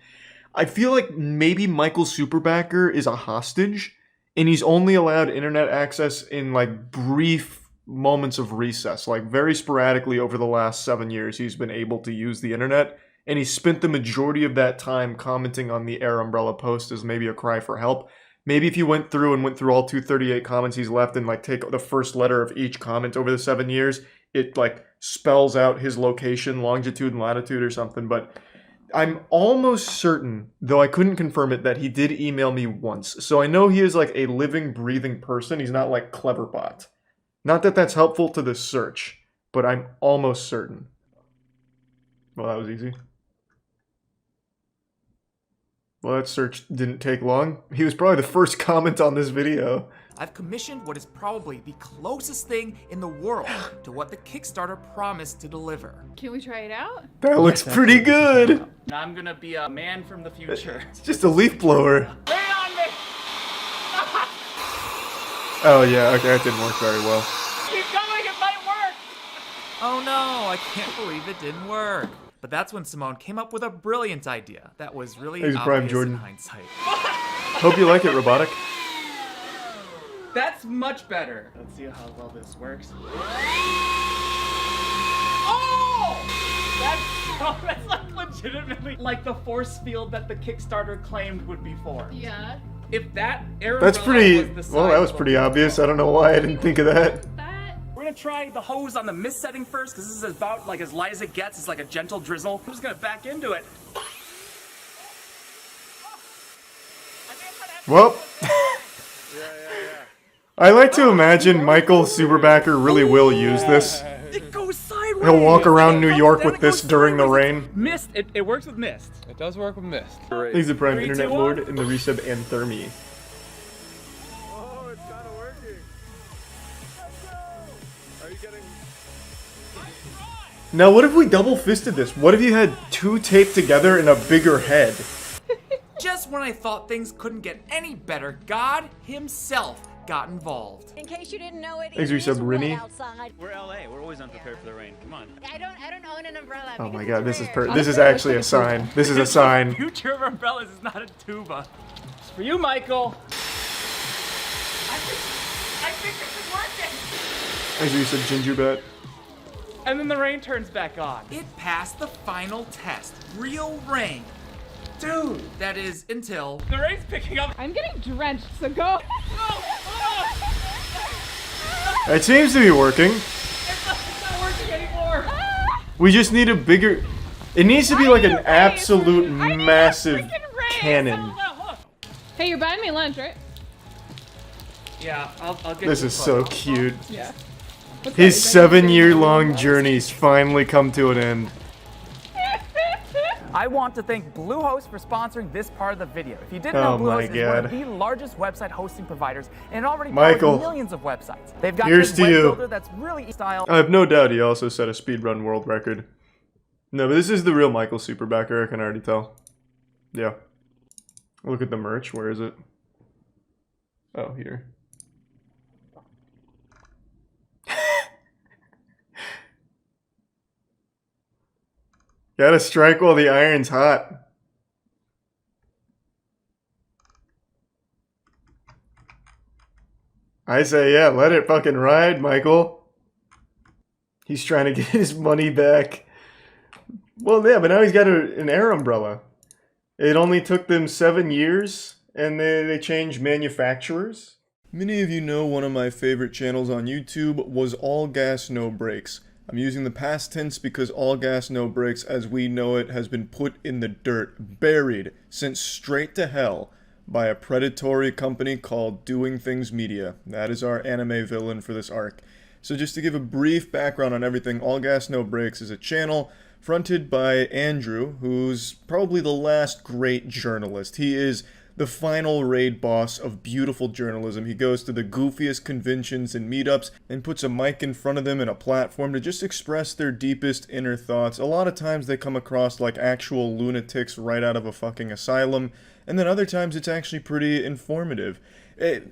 I feel like maybe Michael Superbacker is a hostage and he's only allowed internet access in like brief moments of recess, like very sporadically over the last 7 years he's been able to use the internet, and he spent the majority of that time commenting on the Air Umbrella post as maybe a cry for help. Maybe if you went through all 238 comments he's left and like take the first letter of each comment over the 7 years, it like spells out his location, longitude and latitude or something. But I'm almost certain, though I couldn't confirm it, that he did email me once. So I know he is like a living, breathing person. He's not like Cleverbot. Not that that's helpful to the search, but I'm almost certain. Well, that was easy. Well, that search didn't take long. He was probably the first comment on this video. I've commissioned what is probably the closest thing in the world to what the Kickstarter promised to deliver. Can we try it out? That looks pretty good. Now I'm gonna be a man from the future. It's just a leaf blower. Lay it on me! Oh yeah, okay, that didn't work very well. Keep going, it might work! Oh no, I can't believe it didn't work. But that's when Simone came up with a brilliant idea that was really Thanks, obvious Prime Jordan. in hindsight. Hope you like it, Robotic. That's much better. Let's see how well this works. Oh! That's like legitimately like the force field that the Kickstarter claimed would be for. Yeah. If that air That's umbrella pretty, was the size well, that was of a pretty obvious. I don't know why I didn't think of that. That. We're gonna try the hose on the mist setting first, because this is about like as light as it gets. It's like a gentle drizzle. I'm just gonna back into it. Well, I like to imagine Michael Superbacker really will use this. It goes sideways. He'll walk around New It York comes with down, it this goes during the sideways. rain. Mist. It works with mist. It does work with mist. He's the Prime 3, Internet 2, 1. Lord in the resub Anthermy. Oh, it's kind of working. Are you getting... Now, what if we double-fisted this? What if you had two taped together in a bigger head? Just when I thought things couldn't get any better, God himself got involved. In case you didn't know it, Thanks, it Resub is wet Rinny. outside. We're LA. We're always unprepared for the rain. Come on. I don't own an umbrella. Oh because my god, it's this is rare. this is actually a sign. This is a sign. Future of umbrellas is not a tuba. It's for you, Michael. I think this is working. Thanks, Resub Gingerbet. and then the rain turns back on. It passed the final test. Real rain. Dude, that is until the rain's picking up. I'm getting drenched, so go. It seems to be working. It's not working anymore. We just need a bigger... It needs to be like an absolute massive cannon. Hey, you're buying me lunch, right? Yeah, I'll get This you is a so photo. cute. Yeah. His 7-year-long journey's finally come to an end. I want to thank Bluehost for sponsoring this part of the video. If you didn't Oh know, my Bluehost is one God. of the largest website hosting providers and it already Michael, powers millions of websites. They've got here's this to web you. builder that's really style. I have no doubt he also set a speedrun world record. No, but this is the real Michael Superbacker, I can already tell. Yeah. Look at the merch, where is it? Oh, here. Gotta strike while the iron's hot. I say, yeah, let it fucking ride, Michael. He's trying to get his money back. Well, yeah, but now he's got an air umbrella. It only took them 7 years, and they changed manufacturers. Many of you know one of my favorite channels on YouTube was All Gas No Brakes. I'm using the past tense because All Gas No Brakes, as we know it, has been put in the dirt, buried, sent straight to hell by a predatory company called Doing Things Media. That is our anime villain for this arc. So just to give a brief background on everything, All Gas No Brakes is a channel fronted by Andrew, who's probably the last great journalist. He is the final raid boss of beautiful journalism. He goes to the goofiest conventions and meetups and puts a mic in front of them and a platform to just express their deepest inner thoughts. A lot of times they come across like actual lunatics right out of a fucking asylum, and then other times it's actually pretty informative.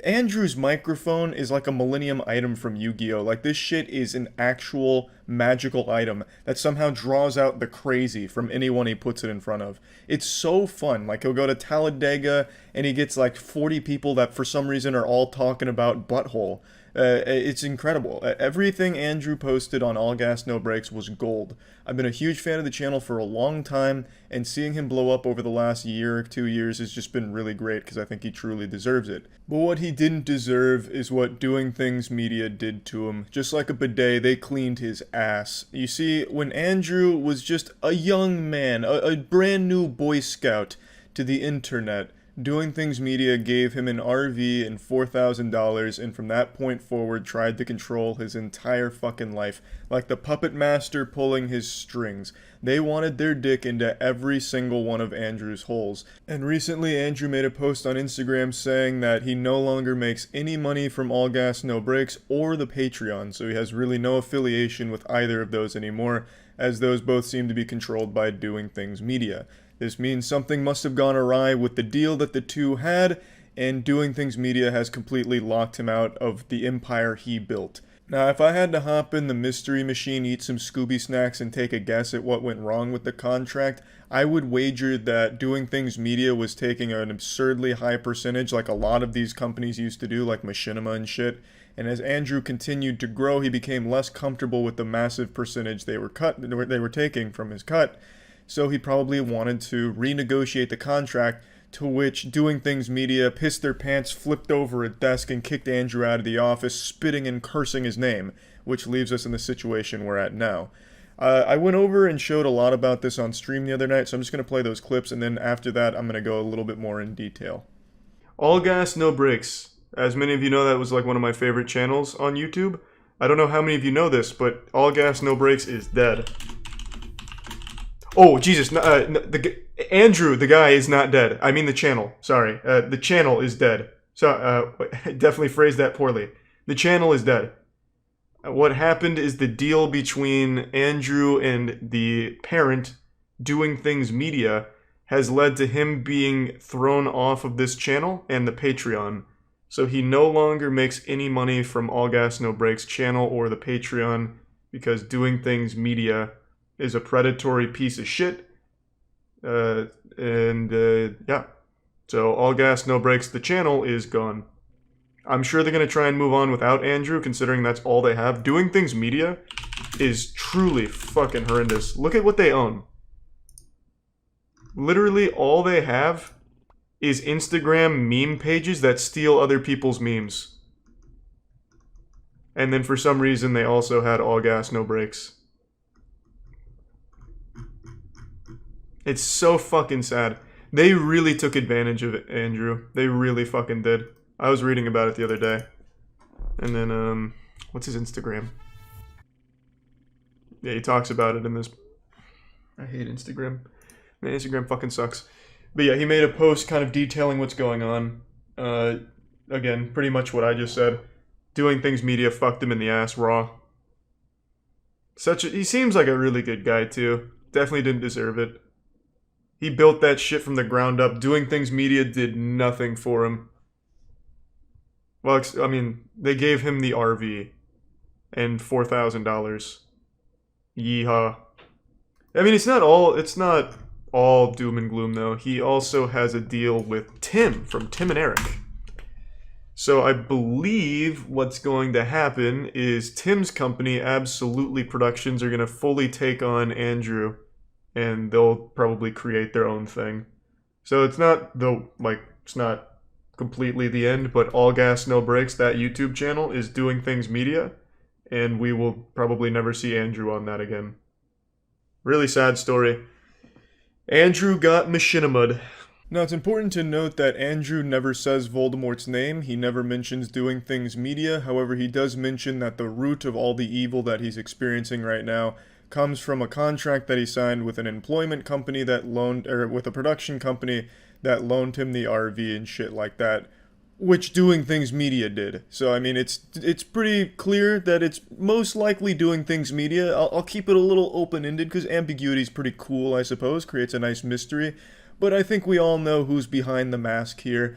Andrew's microphone is like a Millennium item from Yu-Gi-Oh! Like, this shit is an actual magical item that somehow draws out the crazy from anyone he puts it in front of. It's so fun. Like, he'll go to Talladega and he gets like 40 people that for some reason are all talking about butthole. It's incredible. Everything Andrew posted on All Gas No Brakes was gold. I've been a huge fan of the channel for a long time, and seeing him blow up over the last year or 2 years has just been really great because I think he truly deserves it. But what he didn't deserve is what Doing Things Media did to him. Just like a bidet, they cleaned his ass. You see, when Andrew was just a young man, a brand new Boy Scout to the internet, Doing Things Media gave him an RV and $4,000, and from that point forward tried to control his entire fucking life, like the puppet master pulling his strings. They wanted their dick into every single one of Andrew's holes. And recently Andrew made a post on Instagram saying that he no longer makes any money from All Gas No Brakes or the Patreon, so he has really no affiliation with either of those anymore, as those both seem to be controlled by Doing Things Media. This means something must have gone awry with the deal that the two had, and Doing Things Media has completely locked him out of the empire he built. Now, if I had to hop in the mystery machine, eat some Scooby snacks, and take a guess at what went wrong with the contract, I would wager that Doing Things Media was taking an absurdly high percentage, like a lot of these companies used to do, like Machinima and shit. And as Andrew continued to grow, he became less comfortable with the massive percentage they were taking from his cut. So he probably wanted to renegotiate the contract, to which Doing Things Media pissed their pants, flipped over a desk, and kicked Andrew out of the office, spitting and cursing his name, which leaves us in the situation we're at now. I went over and showed a lot about this on stream the other night, so I'm just going to play those clips, and then after that I'm going to go a little bit more in detail. All Gas No Brakes. As many of you know, that was like one of my favorite channels on YouTube. I don't know how many of you know this, but All Gas No Brakes is dead. Oh, Jesus. Andrew, the guy, is not dead. I mean the channel. Sorry. The channel is dead. So, definitely phrased that poorly. The channel is dead. What happened is the deal between Andrew and the parent, Doing Things Media, has led to him being thrown off of this channel and the Patreon. So he no longer makes any money from All Gas No Brakes channel or the Patreon because Doing Things Media is a predatory piece of shit. Yeah. So All Gas No Brakes, the channel, is gone. I'm sure they're going to try and move on without Andrew, considering that's all they have. Doing Things Media is truly fucking horrendous. Look at what they own. Literally all they have is Instagram meme pages that steal other people's memes. And then for some reason they also had All Gas No Brakes. It's so fucking sad. They really took advantage of it, Andrew. They really fucking did. I was reading about it the other day. And then, what's his Instagram? Yeah, he talks about it in this. I hate Instagram. Man, Instagram fucking sucks. But yeah, he made a post kind of detailing what's going on. Again, pretty much what I just said. Doing Things Media fucked him in the ass raw. He seems like a really good guy too. Definitely didn't deserve it. He built that shit from the ground up. Doing Things Media did nothing for him. Well, I mean, they gave him the RV and $4,000. Yeehaw. I mean, it's not all doom and gloom though. He also has a deal with Tim from Tim and Eric. So I believe what's going to happen is Tim's company, Absolutely Productions, are going to fully take on Andrew, and they'll probably create their own thing. So it's not completely the end, but All Gas No Brakes, that YouTube channel, is Doing Things Media, and we will probably never see Andrew on that again. Really sad story. Andrew got machinimud. Now, it's important to note that Andrew never says Voldemort's name. He never mentions Doing Things Media. However, he does mention that the root of all the evil that he's experiencing right now comes from a contract that he signed with an employment company that with a production company that loaned him the RV and shit like that, which Doing Things Media did. So, I mean, it's pretty clear that it's most likely Doing Things Media. I'll keep it a little open-ended because ambiguity is pretty cool, I suppose. Creates a nice mystery. But I think we all know who's behind the mask here.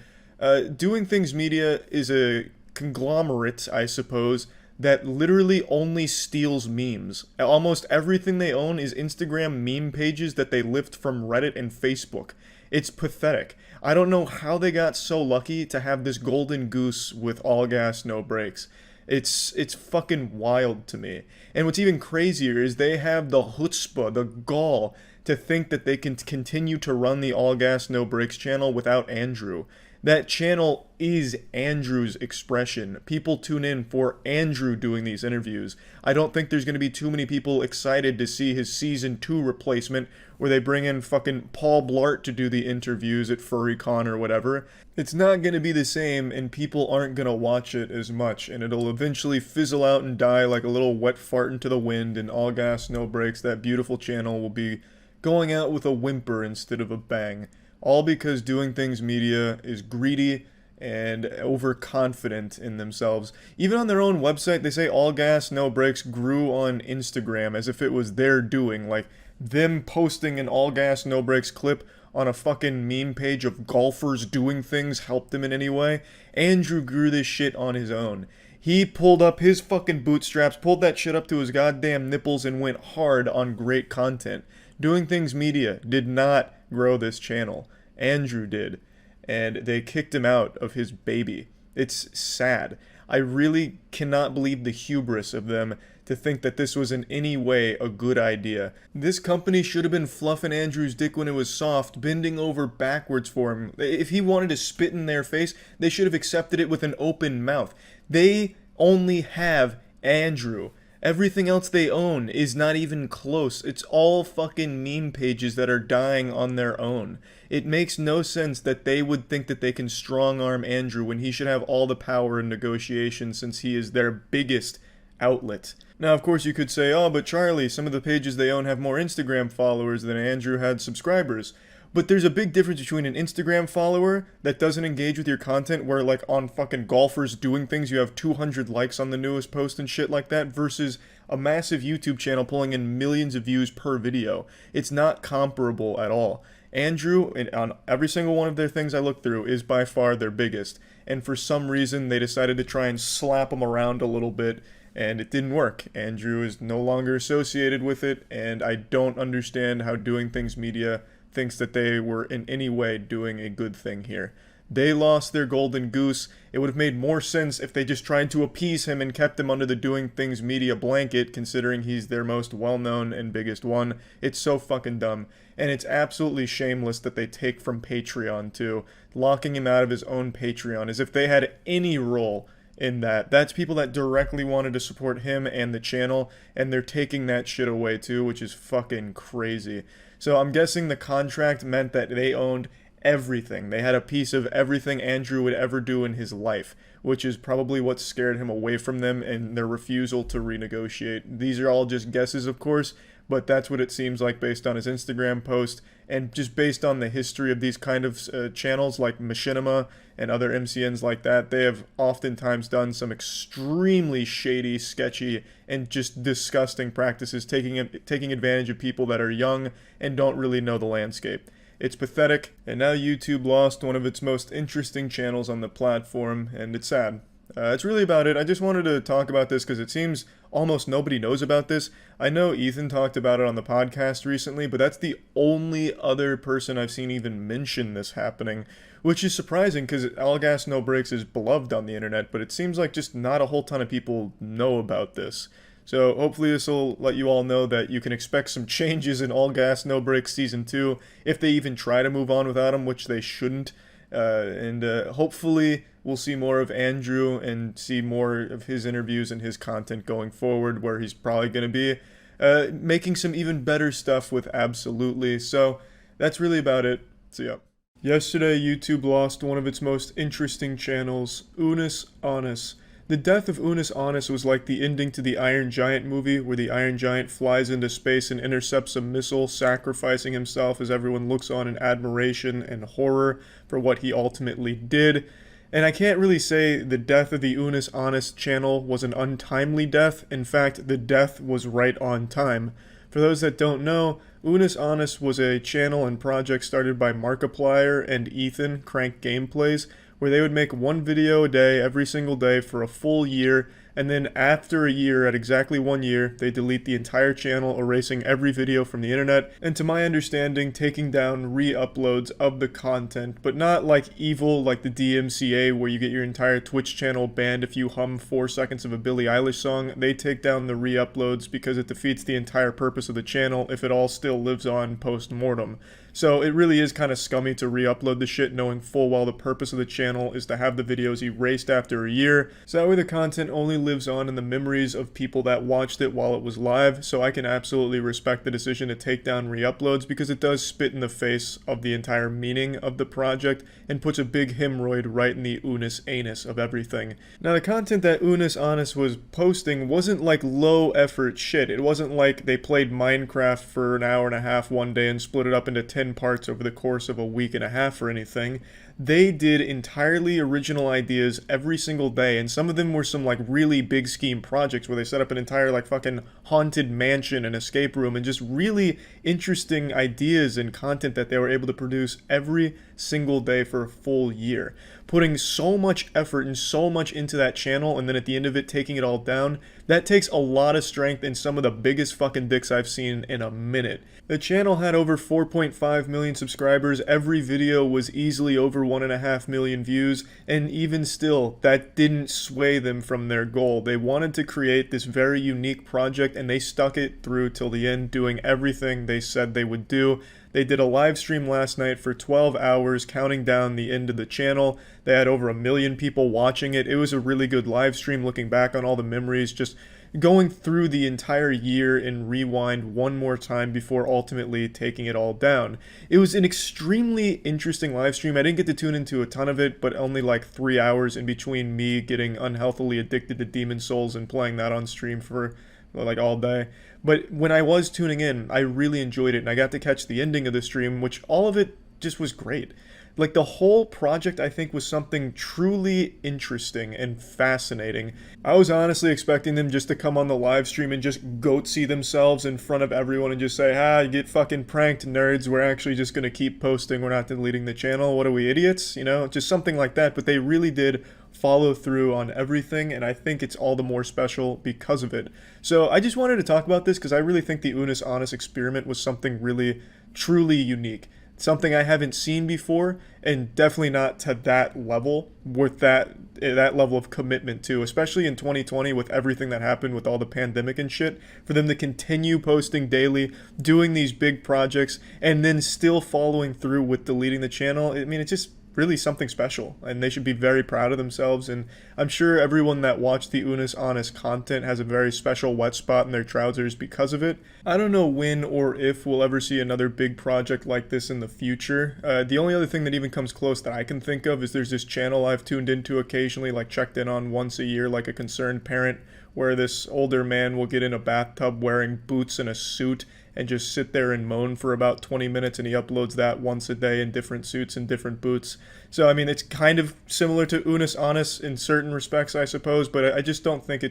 Doing Things Media is a conglomerate, I suppose, that literally only steals memes. Almost everything they own is Instagram meme pages that they lift from Reddit and Facebook. It's pathetic. I don't know how they got so lucky to have this golden goose with All Gas No Brakes. It's fucking wild to me. And what's even crazier is they have the chutzpah, the gall, to think that they can continue to run the All Gas No Brakes channel without Andrew. That channel is Andrew's expression. People tune in for Andrew doing these interviews. I don't think there's going to be too many people excited to see his Season 2 replacement where they bring in fucking Paul Blart to do the interviews at FurryCon or whatever. It's not going to be the same, and people aren't going to watch it as much, and it'll eventually fizzle out and die like a little wet fart into the wind, and All Gas No Brakes, that beautiful channel, will be going out with a whimper instead of a bang. All because Doing Things Media is greedy and overconfident in themselves. Even on their own website, they say All Gas No Brakes grew on Instagram as if it was their doing. Like, them posting an All Gas No Brakes clip on a fucking meme page of golfers doing things helped them in any way. Andrew grew this shit on his own. He pulled up his fucking bootstraps, pulled that shit up to his goddamn nipples, and went hard on great content. Doing Things Media did not grow this channel. Andrew did. And they kicked him out of his baby. It's sad. I really cannot believe the hubris of them to think that this was in any way a good idea. This company should have been fluffing Andrew's dick when it was soft, bending over backwards for him. If he wanted to spit in their face, they should have accepted it with an open mouth. They only have Andrew. Everything else they own is not even close. It's all fucking meme pages that are dying on their own. It makes no sense that they would think that they can strong-arm Andrew when he should have all the power in negotiation since he is their biggest outlet. Now, of course, you could say, oh, but Charlie, some of the pages they own have more Instagram followers than Andrew had subscribers. But there's a big difference between an Instagram follower that doesn't engage with your content, where like on fucking golfers doing things you have 200 likes on the newest post and shit like that, versus a massive YouTube channel pulling in millions of views per video. It's not comparable at all. Andrew, on every single one of their things I looked through, is by far their biggest. And for some reason, they decided to try and slap him around a little bit, and it didn't work. Andrew is no longer associated with it, and I don't understand how Doing Things Media thinks that they were in any way doing a good thing here. They lost their golden goose. It would have made more sense if they just tried to appease him and kept him under the Doing Things media blanket, considering he's their most well-known and biggest one. It's so fucking dumb. And it's absolutely shameless that they take from Patreon, too. Locking him out of his own Patreon, as if they had any role in that. That's people that directly wanted to support him and the channel, and they're taking that shit away, too, which is fucking crazy. So I'm guessing the contract meant that they owned everything. They had a piece of everything Andrew would ever do in his life, which is probably what scared him away from them and their refusal to renegotiate. These are all just guesses, of course, but that's what it seems like based on his Instagram post, and just based on the history of these kind of channels like Machinima and other MCNs like that. They have oftentimes done some extremely shady, sketchy, and just disgusting practices, taking advantage of people that are young and don't really know the landscape. It's pathetic, and now YouTube lost one of its most interesting channels on the platform, and it's sad. That's really about it. I just wanted to talk about this because it seems almost nobody knows about this. I know Ethan talked about it on the podcast recently, but that's the only other person I've seen even mention this happening, which is surprising because All Gas No Brakes is beloved on the internet, but it seems like just not a whole ton of people know about this. So hopefully this will let you all know that you can expect some changes in All Gas No Brakes Season 2, if they even try to move on without him, which they shouldn't. And hopefully we'll see more of Andrew and see more of his interviews and his content going forward, where he's probably going to be making some even better stuff with Absolutely. So that's really about it. So yeah. Yesterday, YouTube lost one of its most interesting channels, Unus Annus. The death of Unus Annus was like the ending to the Iron Giant movie, where the Iron Giant flies into space and intercepts a missile, sacrificing himself as everyone looks on in admiration and horror for what he ultimately did. And I can't really say the death of the Unus Annus channel was an untimely death. In fact, the death was right on time. For those that don't know, Unus Annus was a channel and project started by Markiplier and Ethan, Crank Gameplays, where they would make one video a day every single day for a full year, and then after a year, at exactly 1 year, they delete the entire channel, erasing every video from the internet, and to my understanding, taking down re-uploads of the content, but not like evil like the DMCA, where you get your entire Twitch channel banned if you hum 4 seconds of a Billie Eilish song. They take down the re-uploads because it defeats the entire purpose of the channel if it all still lives on post-mortem. So it really is kind of scummy to re-upload the shit knowing full well the purpose of the channel is to have the videos erased after a year, so that way the content only lives on in the memories of people that watched it while it was live. So I can absolutely respect the decision to take down re-uploads because it does spit in the face of the entire meaning of the project and puts a big hemorrhoid right in the Unus Annus of everything. Now the content that Unus Annus was posting wasn't like low effort shit. It wasn't like they played Minecraft for an hour and a half one day and split it up into 10 parts over the course of a week and a half or anything. They did entirely original ideas every single day, and some of them were some like really big scheme projects where they set up an entire like fucking haunted mansion and escape room, and just really interesting ideas and content that they were able to produce every single day for a full year. Putting so much effort and so much into that channel, and then at the end of it taking it all down, that takes a lot of strength and some of the biggest fucking dicks I've seen in a minute. The channel had over 4.5 million subscribers, every video was easily over 1.5 million views, and even still, that didn't sway them from their goal. They wanted to create this very unique project, and they stuck it through till the end, doing everything they said they would do. They did a live stream last night for 12 hours, counting down the end of the channel. They had over 1 million people watching it. It was a really good live stream, looking back on all the memories, just going through the entire year in rewind one more time before ultimately taking it all down. It was an extremely interesting live stream. I didn't get to tune into a ton of it, but only like 3 hours in between me getting unhealthily addicted to Demon Souls and playing that on stream for like all day. But when I was tuning in, I really enjoyed it, and I got to catch the ending of the stream, which all of it just was great. Like, the whole project, I think, was something truly interesting and fascinating. I was honestly expecting them just to come on the live stream and just goatsy themselves in front of everyone and just say, you get fucking pranked, nerds. We're actually just going to keep posting. We're not deleting the channel. What are we, idiots? You know, just something like that. But they really did follow through on everything, and I think it's all the more special because of it. So I just wanted to talk about this because I really think the Unus Annus experiment was something really, truly unique. something I haven't seen before, and definitely not to that level, with that level of commitment too, especially in 2020 with everything that happened with all the pandemic and shit. For them to continue posting daily, doing these big projects, and then still following through with deleting the channel, I mean, it's just really something special, and they should be very proud of themselves. And I'm sure everyone that watched the Unus Annus content has a very special wet spot in their trousers because of it. I don't know when or if we'll ever see another big project like this in the future. The only other thing that even comes close that I can think of is there's this channel I've tuned into occasionally, like checked in on once a year, like a concerned parent, where this older man will get in a bathtub wearing boots and a suit and just sit there and moan for about 20 minutes, and he uploads that once a day in different suits and different boots. So, I mean, it's kind of similar to Unus Annus in certain respects, I suppose, but I just don't think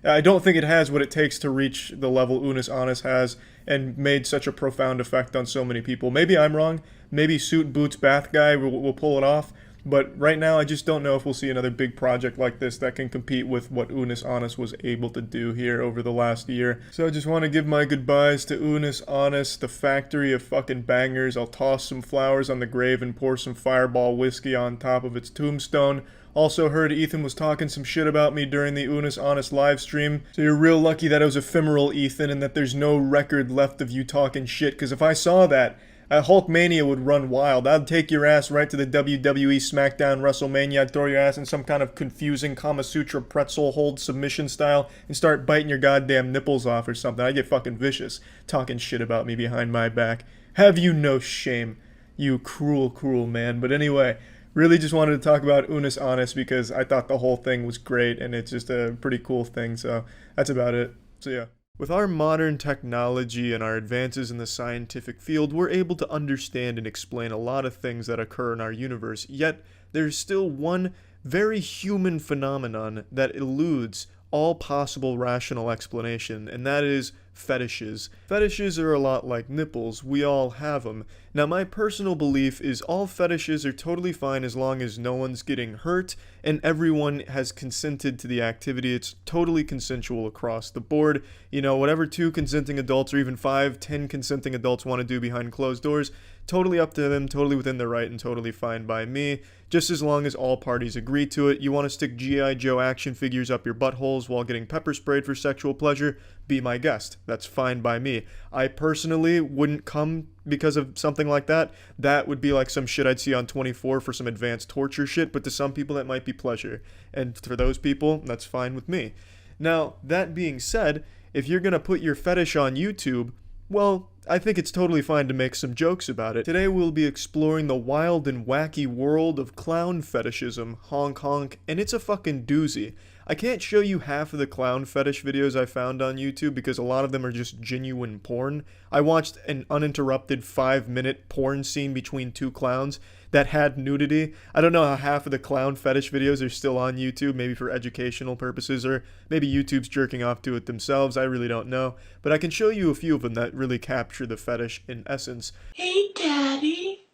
I don't think it has what it takes to reach the level Unus Annus has and made such a profound effect on so many people. Maybe I'm wrong. Maybe Suit Boots Bath Guy will pull it off. But right now, I just don't know if we'll see another big project like this that can compete with what Unus Annus was able to do here over the last year. So I just want to give my goodbyes to Unus Annus, the factory of fucking bangers. I'll toss some flowers on the grave and pour some Fireball whiskey on top of its tombstone. Also heard Ethan was talking some shit about me during the Unus Annus live stream. So you're real lucky that it was ephemeral, Ethan, and that there's no record left of you talking shit, because if I saw that, Hulkmania would run wild. I'd take your ass right to the WWE SmackDown WrestleMania. I'd throw your ass in some kind of confusing Kama Sutra pretzel hold submission style and start biting your goddamn nipples off or something. I'd get fucking vicious talking shit about me behind my back. Have you no shame, you cruel, cruel man. But anyway, really just wanted to talk about Unus Annus because I thought the whole thing was great and it's just a pretty cool thing. So that's about it. So yeah. With our modern technology and our advances in the scientific field, we're able to understand and explain a lot of things that occur in our universe, yet there's still one very human phenomenon that eludes all possible rational explanation, and that is fetishes. Fetishes are a lot like nipples. We all have them. Now, my personal belief is all fetishes are totally fine as long as no one's getting hurt and everyone has consented to the activity. It's totally consensual across the board. You know, whatever 2 consenting adults or even 5, 10 consenting adults want to do behind closed doors, totally up to them, totally within their right, and totally fine by me, just as long as all parties agree to it. You want to stick G.I. Joe action figures up your buttholes while getting pepper sprayed for sexual pleasure? Be my guest. That's fine by me. I personally wouldn't come because of something like that. That would be like some shit I'd see on 24 for some advanced torture shit, but to some people that might be pleasure. And for those people, that's fine with me. Now, that being said, if you're gonna put your fetish on YouTube, well, I think it's totally fine to make some jokes about it. Today we'll be exploring the wild and wacky world of clown fetishism, honk honk, and it's a fucking doozy. I can't show you half of the clown fetish videos I found on YouTube because a lot of them are just genuine porn. I watched an uninterrupted 5-minute porn scene between 2 clowns that had nudity. I don't know how half of the clown fetish videos are still on YouTube, maybe for educational purposes, or maybe YouTube's jerking off to it themselves. I really don't know. But I can show you a few of them that really capture the fetish in essence. Hey, Daddy.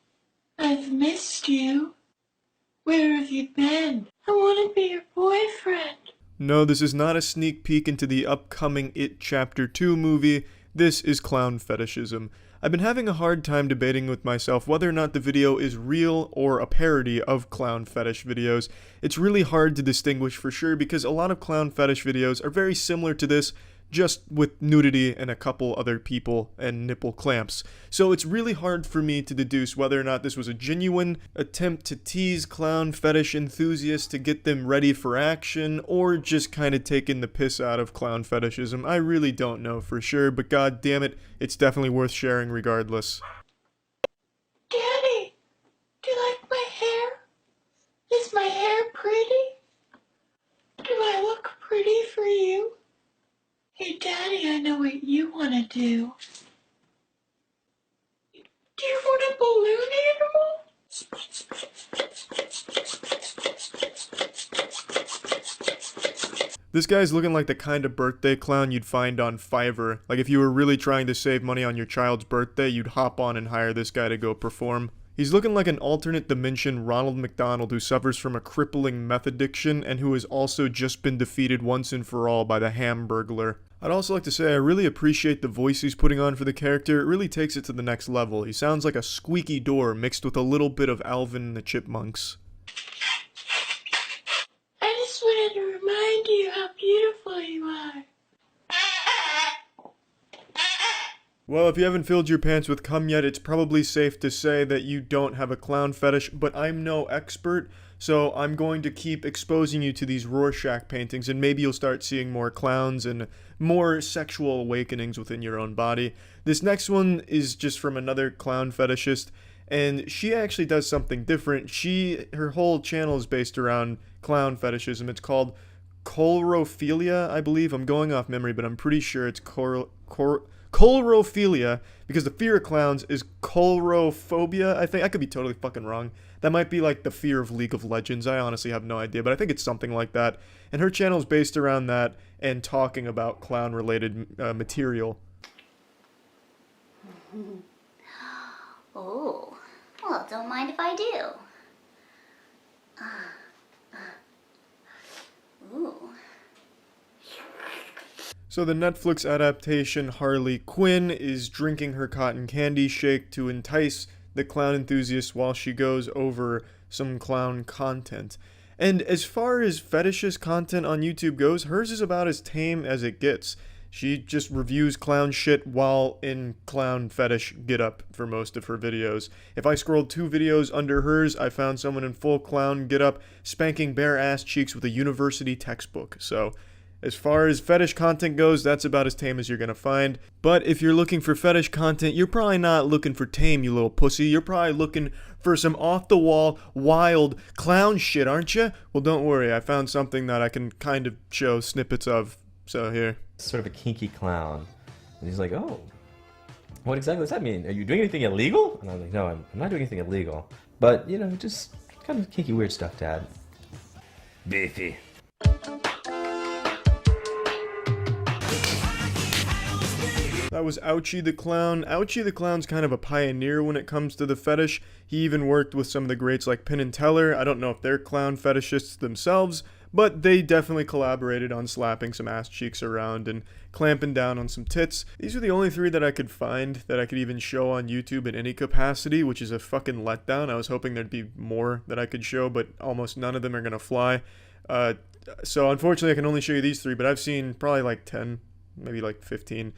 I've missed you. Where have you been? I want to be your boyfriend. No, this is not a sneak peek into the upcoming It Chapter 2 movie. This is clown fetishism. I've been having a hard time debating with myself whether or not the video is real or a parody of clown fetish videos. It's really hard to distinguish for sure because a lot of clown fetish videos are very similar to this, just with nudity and a couple other people and nipple clamps. So it's really hard for me to deduce whether or not this was a genuine attempt to tease clown fetish enthusiasts to get them ready for action, or just kind of taking the piss out of clown fetishism. I really don't know for sure, but god damn it, it's definitely worth sharing regardless. Daddy, do you like my hair? Is my hair pretty? Do I look pretty for you? Hey, Daddy, I know what you want to do. Do you want a balloon animal? This guy's looking like the kind of birthday clown you'd find on Fiverr. Like if you were really trying to save money on your child's birthday, you'd hop on and hire this guy to go perform. He's looking like an alternate dimension Ronald McDonald who suffers from a crippling meth addiction and who has also just been defeated once and for all by the Hamburglar. I'd also like to say I really appreciate the voice he's putting on for the character. It really takes it to the next level. He sounds like a squeaky door mixed with a little bit of Alvin and the Chipmunks. I just wanted to remind you how beautiful you are. Well, if you haven't filled your pants with cum yet, it's probably safe to say that you don't have a clown fetish, but I'm no expert, so I'm going to keep exposing you to these Rorschach paintings, and maybe you'll start seeing more clowns and more sexual awakenings within your own body. This next one is just from another clown fetishist, and she actually does something different. Her whole channel is based around clown fetishism. It's called Coulrophilia, I believe. I'm going off memory, but I'm pretty sure it's Coulrophilia, because the fear of clowns is coulrophobia, I think. I could be totally fucking wrong. That might be like the fear of League of Legends. I honestly have no idea, but I think it's something like that. And her channel is based around that and talking about clown-related material. Oh, well, don't mind if I do. Ooh. So the Netflix adaptation Harley Quinn is drinking her cotton candy shake to entice the clown enthusiast while she goes over some clown content. And as far as fetishist content on YouTube goes, hers is about as tame as it gets. She just reviews clown shit while in clown fetish getup for most of her videos. If I scrolled 2 videos under hers, I found someone in full clown getup spanking bare ass cheeks with a university textbook. So as far as fetish content goes, that's about as tame as you're gonna find. But if you're looking for fetish content, you're probably not looking for tame, you little pussy. You're probably looking for some off-the-wall, wild clown shit, aren't you? Well, don't worry, I found something that I can kind of show snippets of. So here. Sort of a kinky clown. And he's like, oh, what exactly does that mean? Are you doing anything illegal? And I'm like, no, I'm not doing anything illegal. But, you know, just kind of kinky, weird stuff, Dad. Beefy. That was Ouchie the Clown. Ouchie the Clown's kind of a pioneer when it comes to the fetish. He even worked with some of the greats like Penn and Teller. I don't know if they're clown fetishists themselves, but they definitely collaborated on slapping some ass cheeks around and clamping down on some tits. These are the only 3 that I could find that I could even show on YouTube in any capacity, which is a fucking letdown. I was hoping there'd be more that I could show, but almost none of them are gonna fly. So unfortunately I can only show you these 3, but I've seen probably like 10, maybe like 15.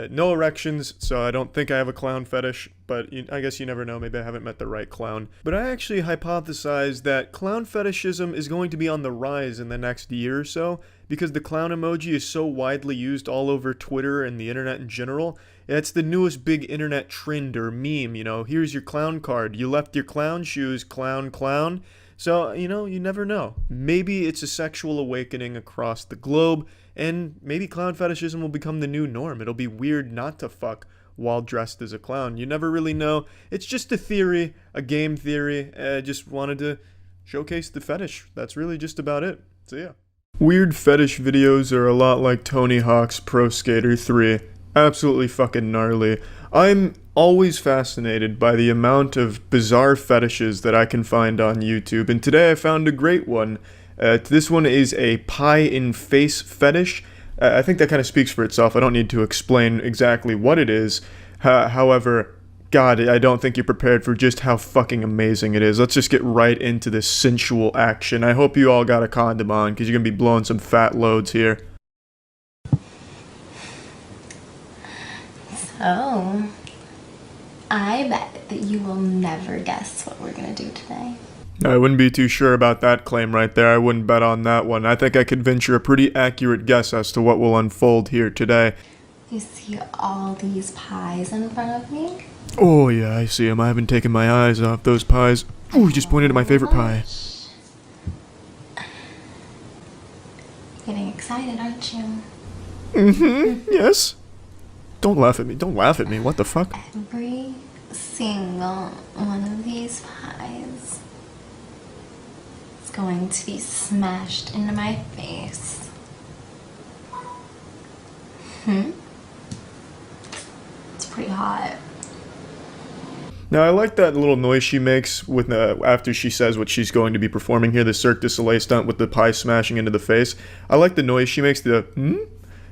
No erections, so I don't think I have a clown fetish, but I guess you never know, maybe I haven't met the right clown. But I actually hypothesize that clown fetishism is going to be on the rise in the next year or so, because the clown emoji is so widely used all over Twitter and the internet in general. It's the newest big internet trend or meme, you know, here's your clown card, you left your clown shoes, clown, clown. So, you know, you never know. Maybe it's a sexual awakening across the globe, and maybe clown fetishism will become the new norm. It'll be weird not to fuck while dressed as a clown. You never really know. It's just a theory, a game theory. I just wanted to showcase the fetish. That's really just about it. So yeah. Weird fetish videos are a lot like Tony Hawk's Pro Skater 3. Absolutely fucking gnarly. I'm always fascinated by the amount of bizarre fetishes that I can find on YouTube, and today I found a great one. This one is a pie in face fetish. I think that kind of speaks for itself. I don't need to explain exactly what it is. However, God, I don't think you're prepared for just how fucking amazing it is. Let's just get right into this sensual action. I hope you all got a condom on, because you're going to be blowing some fat loads here. So, I bet that you will never guess what we're gonna do today. I wouldn't be too sure about that claim right there. I wouldn't bet on that one. I think I could venture a pretty accurate guess as to what will unfold here today. You see all these pies in front of me? Oh yeah, I see them. I haven't taken my eyes off those pies. Ooh, you just pointed at my favorite pie. Getting excited, aren't you? Mm-hmm, yes. Don't laugh at me. Don't laugh at me. What the fuck? Every single one of these pies is going to be smashed into my face. It's pretty hot. Now, I like that little noise she makes with after she says what she's going to be performing here, the Cirque du Soleil stunt with the pie smashing into the face. I like the noise she makes, the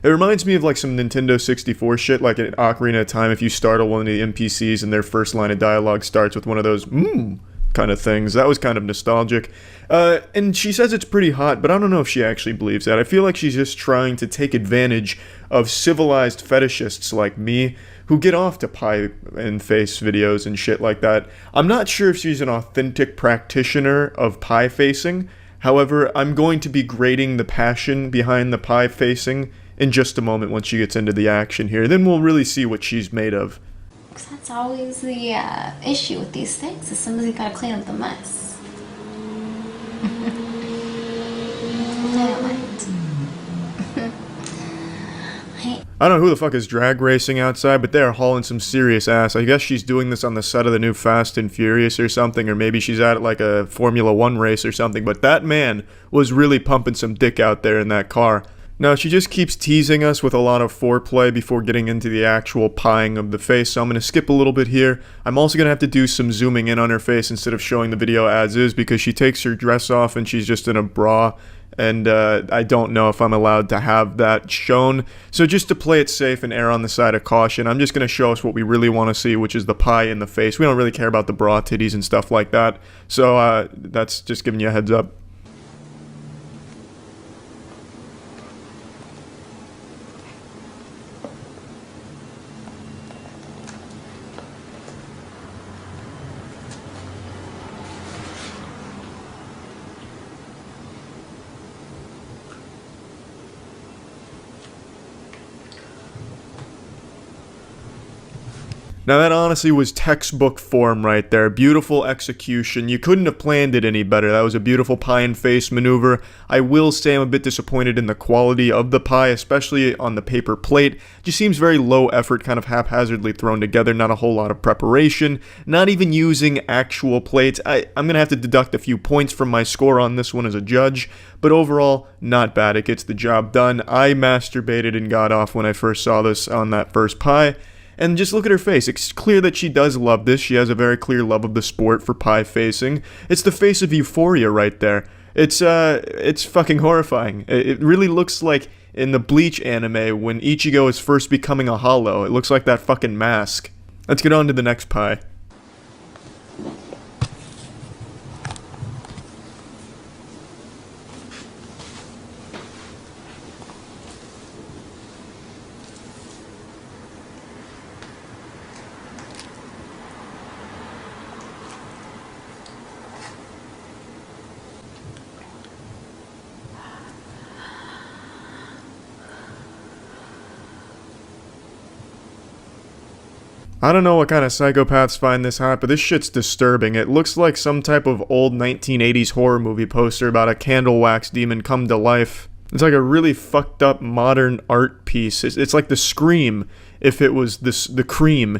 It reminds me of like some Nintendo 64 shit, like an Ocarina of Time if you startle one of the NPCs and their first line of dialogue starts with one of those kind of things. That was kind of nostalgic. And she says it's pretty hot, but I don't know if she actually believes that. I feel like she's just trying to take advantage of civilized fetishists like me who get off to pie and face videos and shit like that. I'm not sure if she's an authentic practitioner of pie facing. However, I'm going to be grading the passion behind the pie facing in just a moment once she gets into the action here. Then we'll really see what she's made of. Because that's always the issue with these things, is somebody's got to clean up the mess. Dynamite. I don't know who the fuck is drag racing outside, but they're hauling some serious ass. I guess she's doing this on the set of the new Fast and Furious or something, or maybe she's at like a Formula 1 race or something, but that man was really pumping some dick out there in that car. Now, she just keeps teasing us with a lot of foreplay before getting into the actual pieing of the face, so I'm going to skip a little bit here. I'm also going to have to do some zooming in on her face instead of showing the video as is, because she takes her dress off and she's just in a bra, and I don't know if I'm allowed to have that shown. So just to play it safe and err on the side of caution, I'm just going to show us what we really want to see, which is the pie in the face. We don't really care about the bra titties and stuff like that, so that's just giving you a heads up. Now that honestly was textbook form right there. Beautiful execution. You couldn't have planned it any better. That was a beautiful pie and face maneuver. I will say I'm a bit disappointed in the quality of the pie, especially on the paper plate. It just seems very low effort, kind of haphazardly thrown together. Not a whole lot of preparation. Not even using actual plates. I'm going to have to deduct a few points from my score on this one as a judge. But overall, not bad. It gets the job done. I masturbated and got off when I first saw this on that first pie. And just look at her face. It's clear that she does love this. She has a very clear love of the sport for pie facing. It's the face of euphoria right there. It's fucking horrifying. It really looks like in the Bleach anime when Ichigo is first becoming a hollow. It looks like that fucking mask. Let's get on to the next pie. I don't know what kind of psychopaths find this hot, but this shit's disturbing. It looks like some type of old 1980s horror movie poster about a candle wax demon come to life. It's like a really fucked up modern art piece. It's like the Scream if it was the Cream.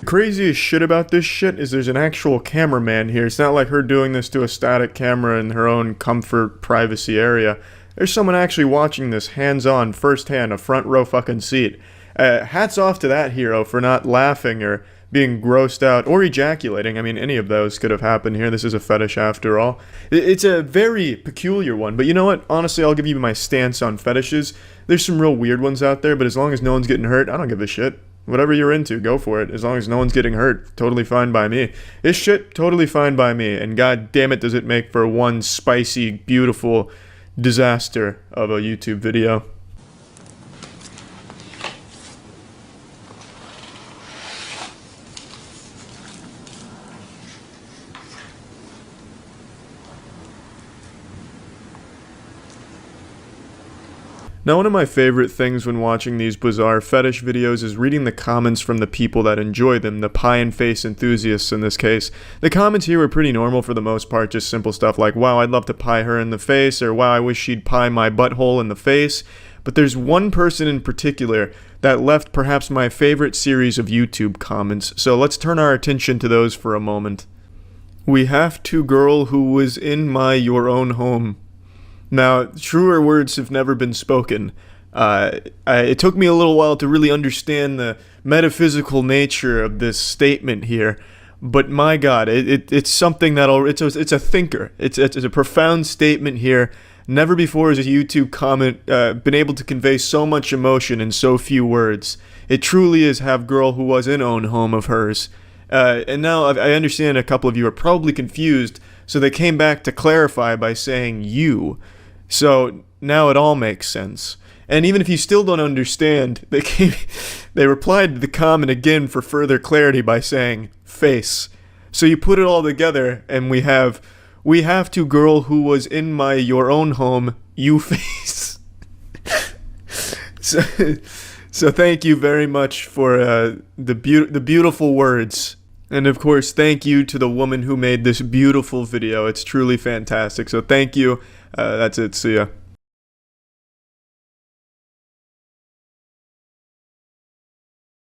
Craziest shit about this shit is there's an actual cameraman here. It's not like her doing this to a static camera in her own comfort, privacy area. There's someone actually watching this hands-on, first-hand, a front row fucking seat. Hats off to that hero for not laughing or being grossed out or ejaculating. I mean, any of those could have happened here. This is a fetish after all. It's a very peculiar one, but you know what? Honestly, I'll give you my stance on fetishes. There's some real weird ones out there, but as long as no one's getting hurt, I don't give a shit. Whatever you're into, go for it. As long as no one's getting hurt, totally fine by me. This shit, totally fine by me. And god damn it, does it make for one spicy, beautiful disaster of a YouTube video. Now, one of my favorite things when watching these bizarre fetish videos is reading the comments from the people that enjoy them, the pie and face enthusiasts in this case. The comments here were pretty normal for the most part, just simple stuff like, wow, I'd love to pie her in the face, or wow, I wish she'd pie my butthole in the face. but there's one person in particular that left perhaps my favorite series of YouTube comments, so let's turn our attention to those for a moment. We have to girl who was in my your own home. Now, truer words have never been spoken. It took me a little while to really understand the metaphysical nature of this statement here, but my God, it's something that'll it's a thinker. It's a profound statement here. Never before has a YouTube comment been able to convey so much emotion in so few words. It truly is have girl who was in own home of hers. And now I understand a couple of you are probably confused, so they came back to clarify by saying you. So now it all makes sense. And even if you still don't understand, they replied to the comment again for further clarity by saying face. So you put it all together and we have to girl who was in my your own home, you face. So thank you very much for the beautiful words. And of course, thank you to the woman who made this beautiful video. It's truly fantastic. So thank you. That's it. See ya.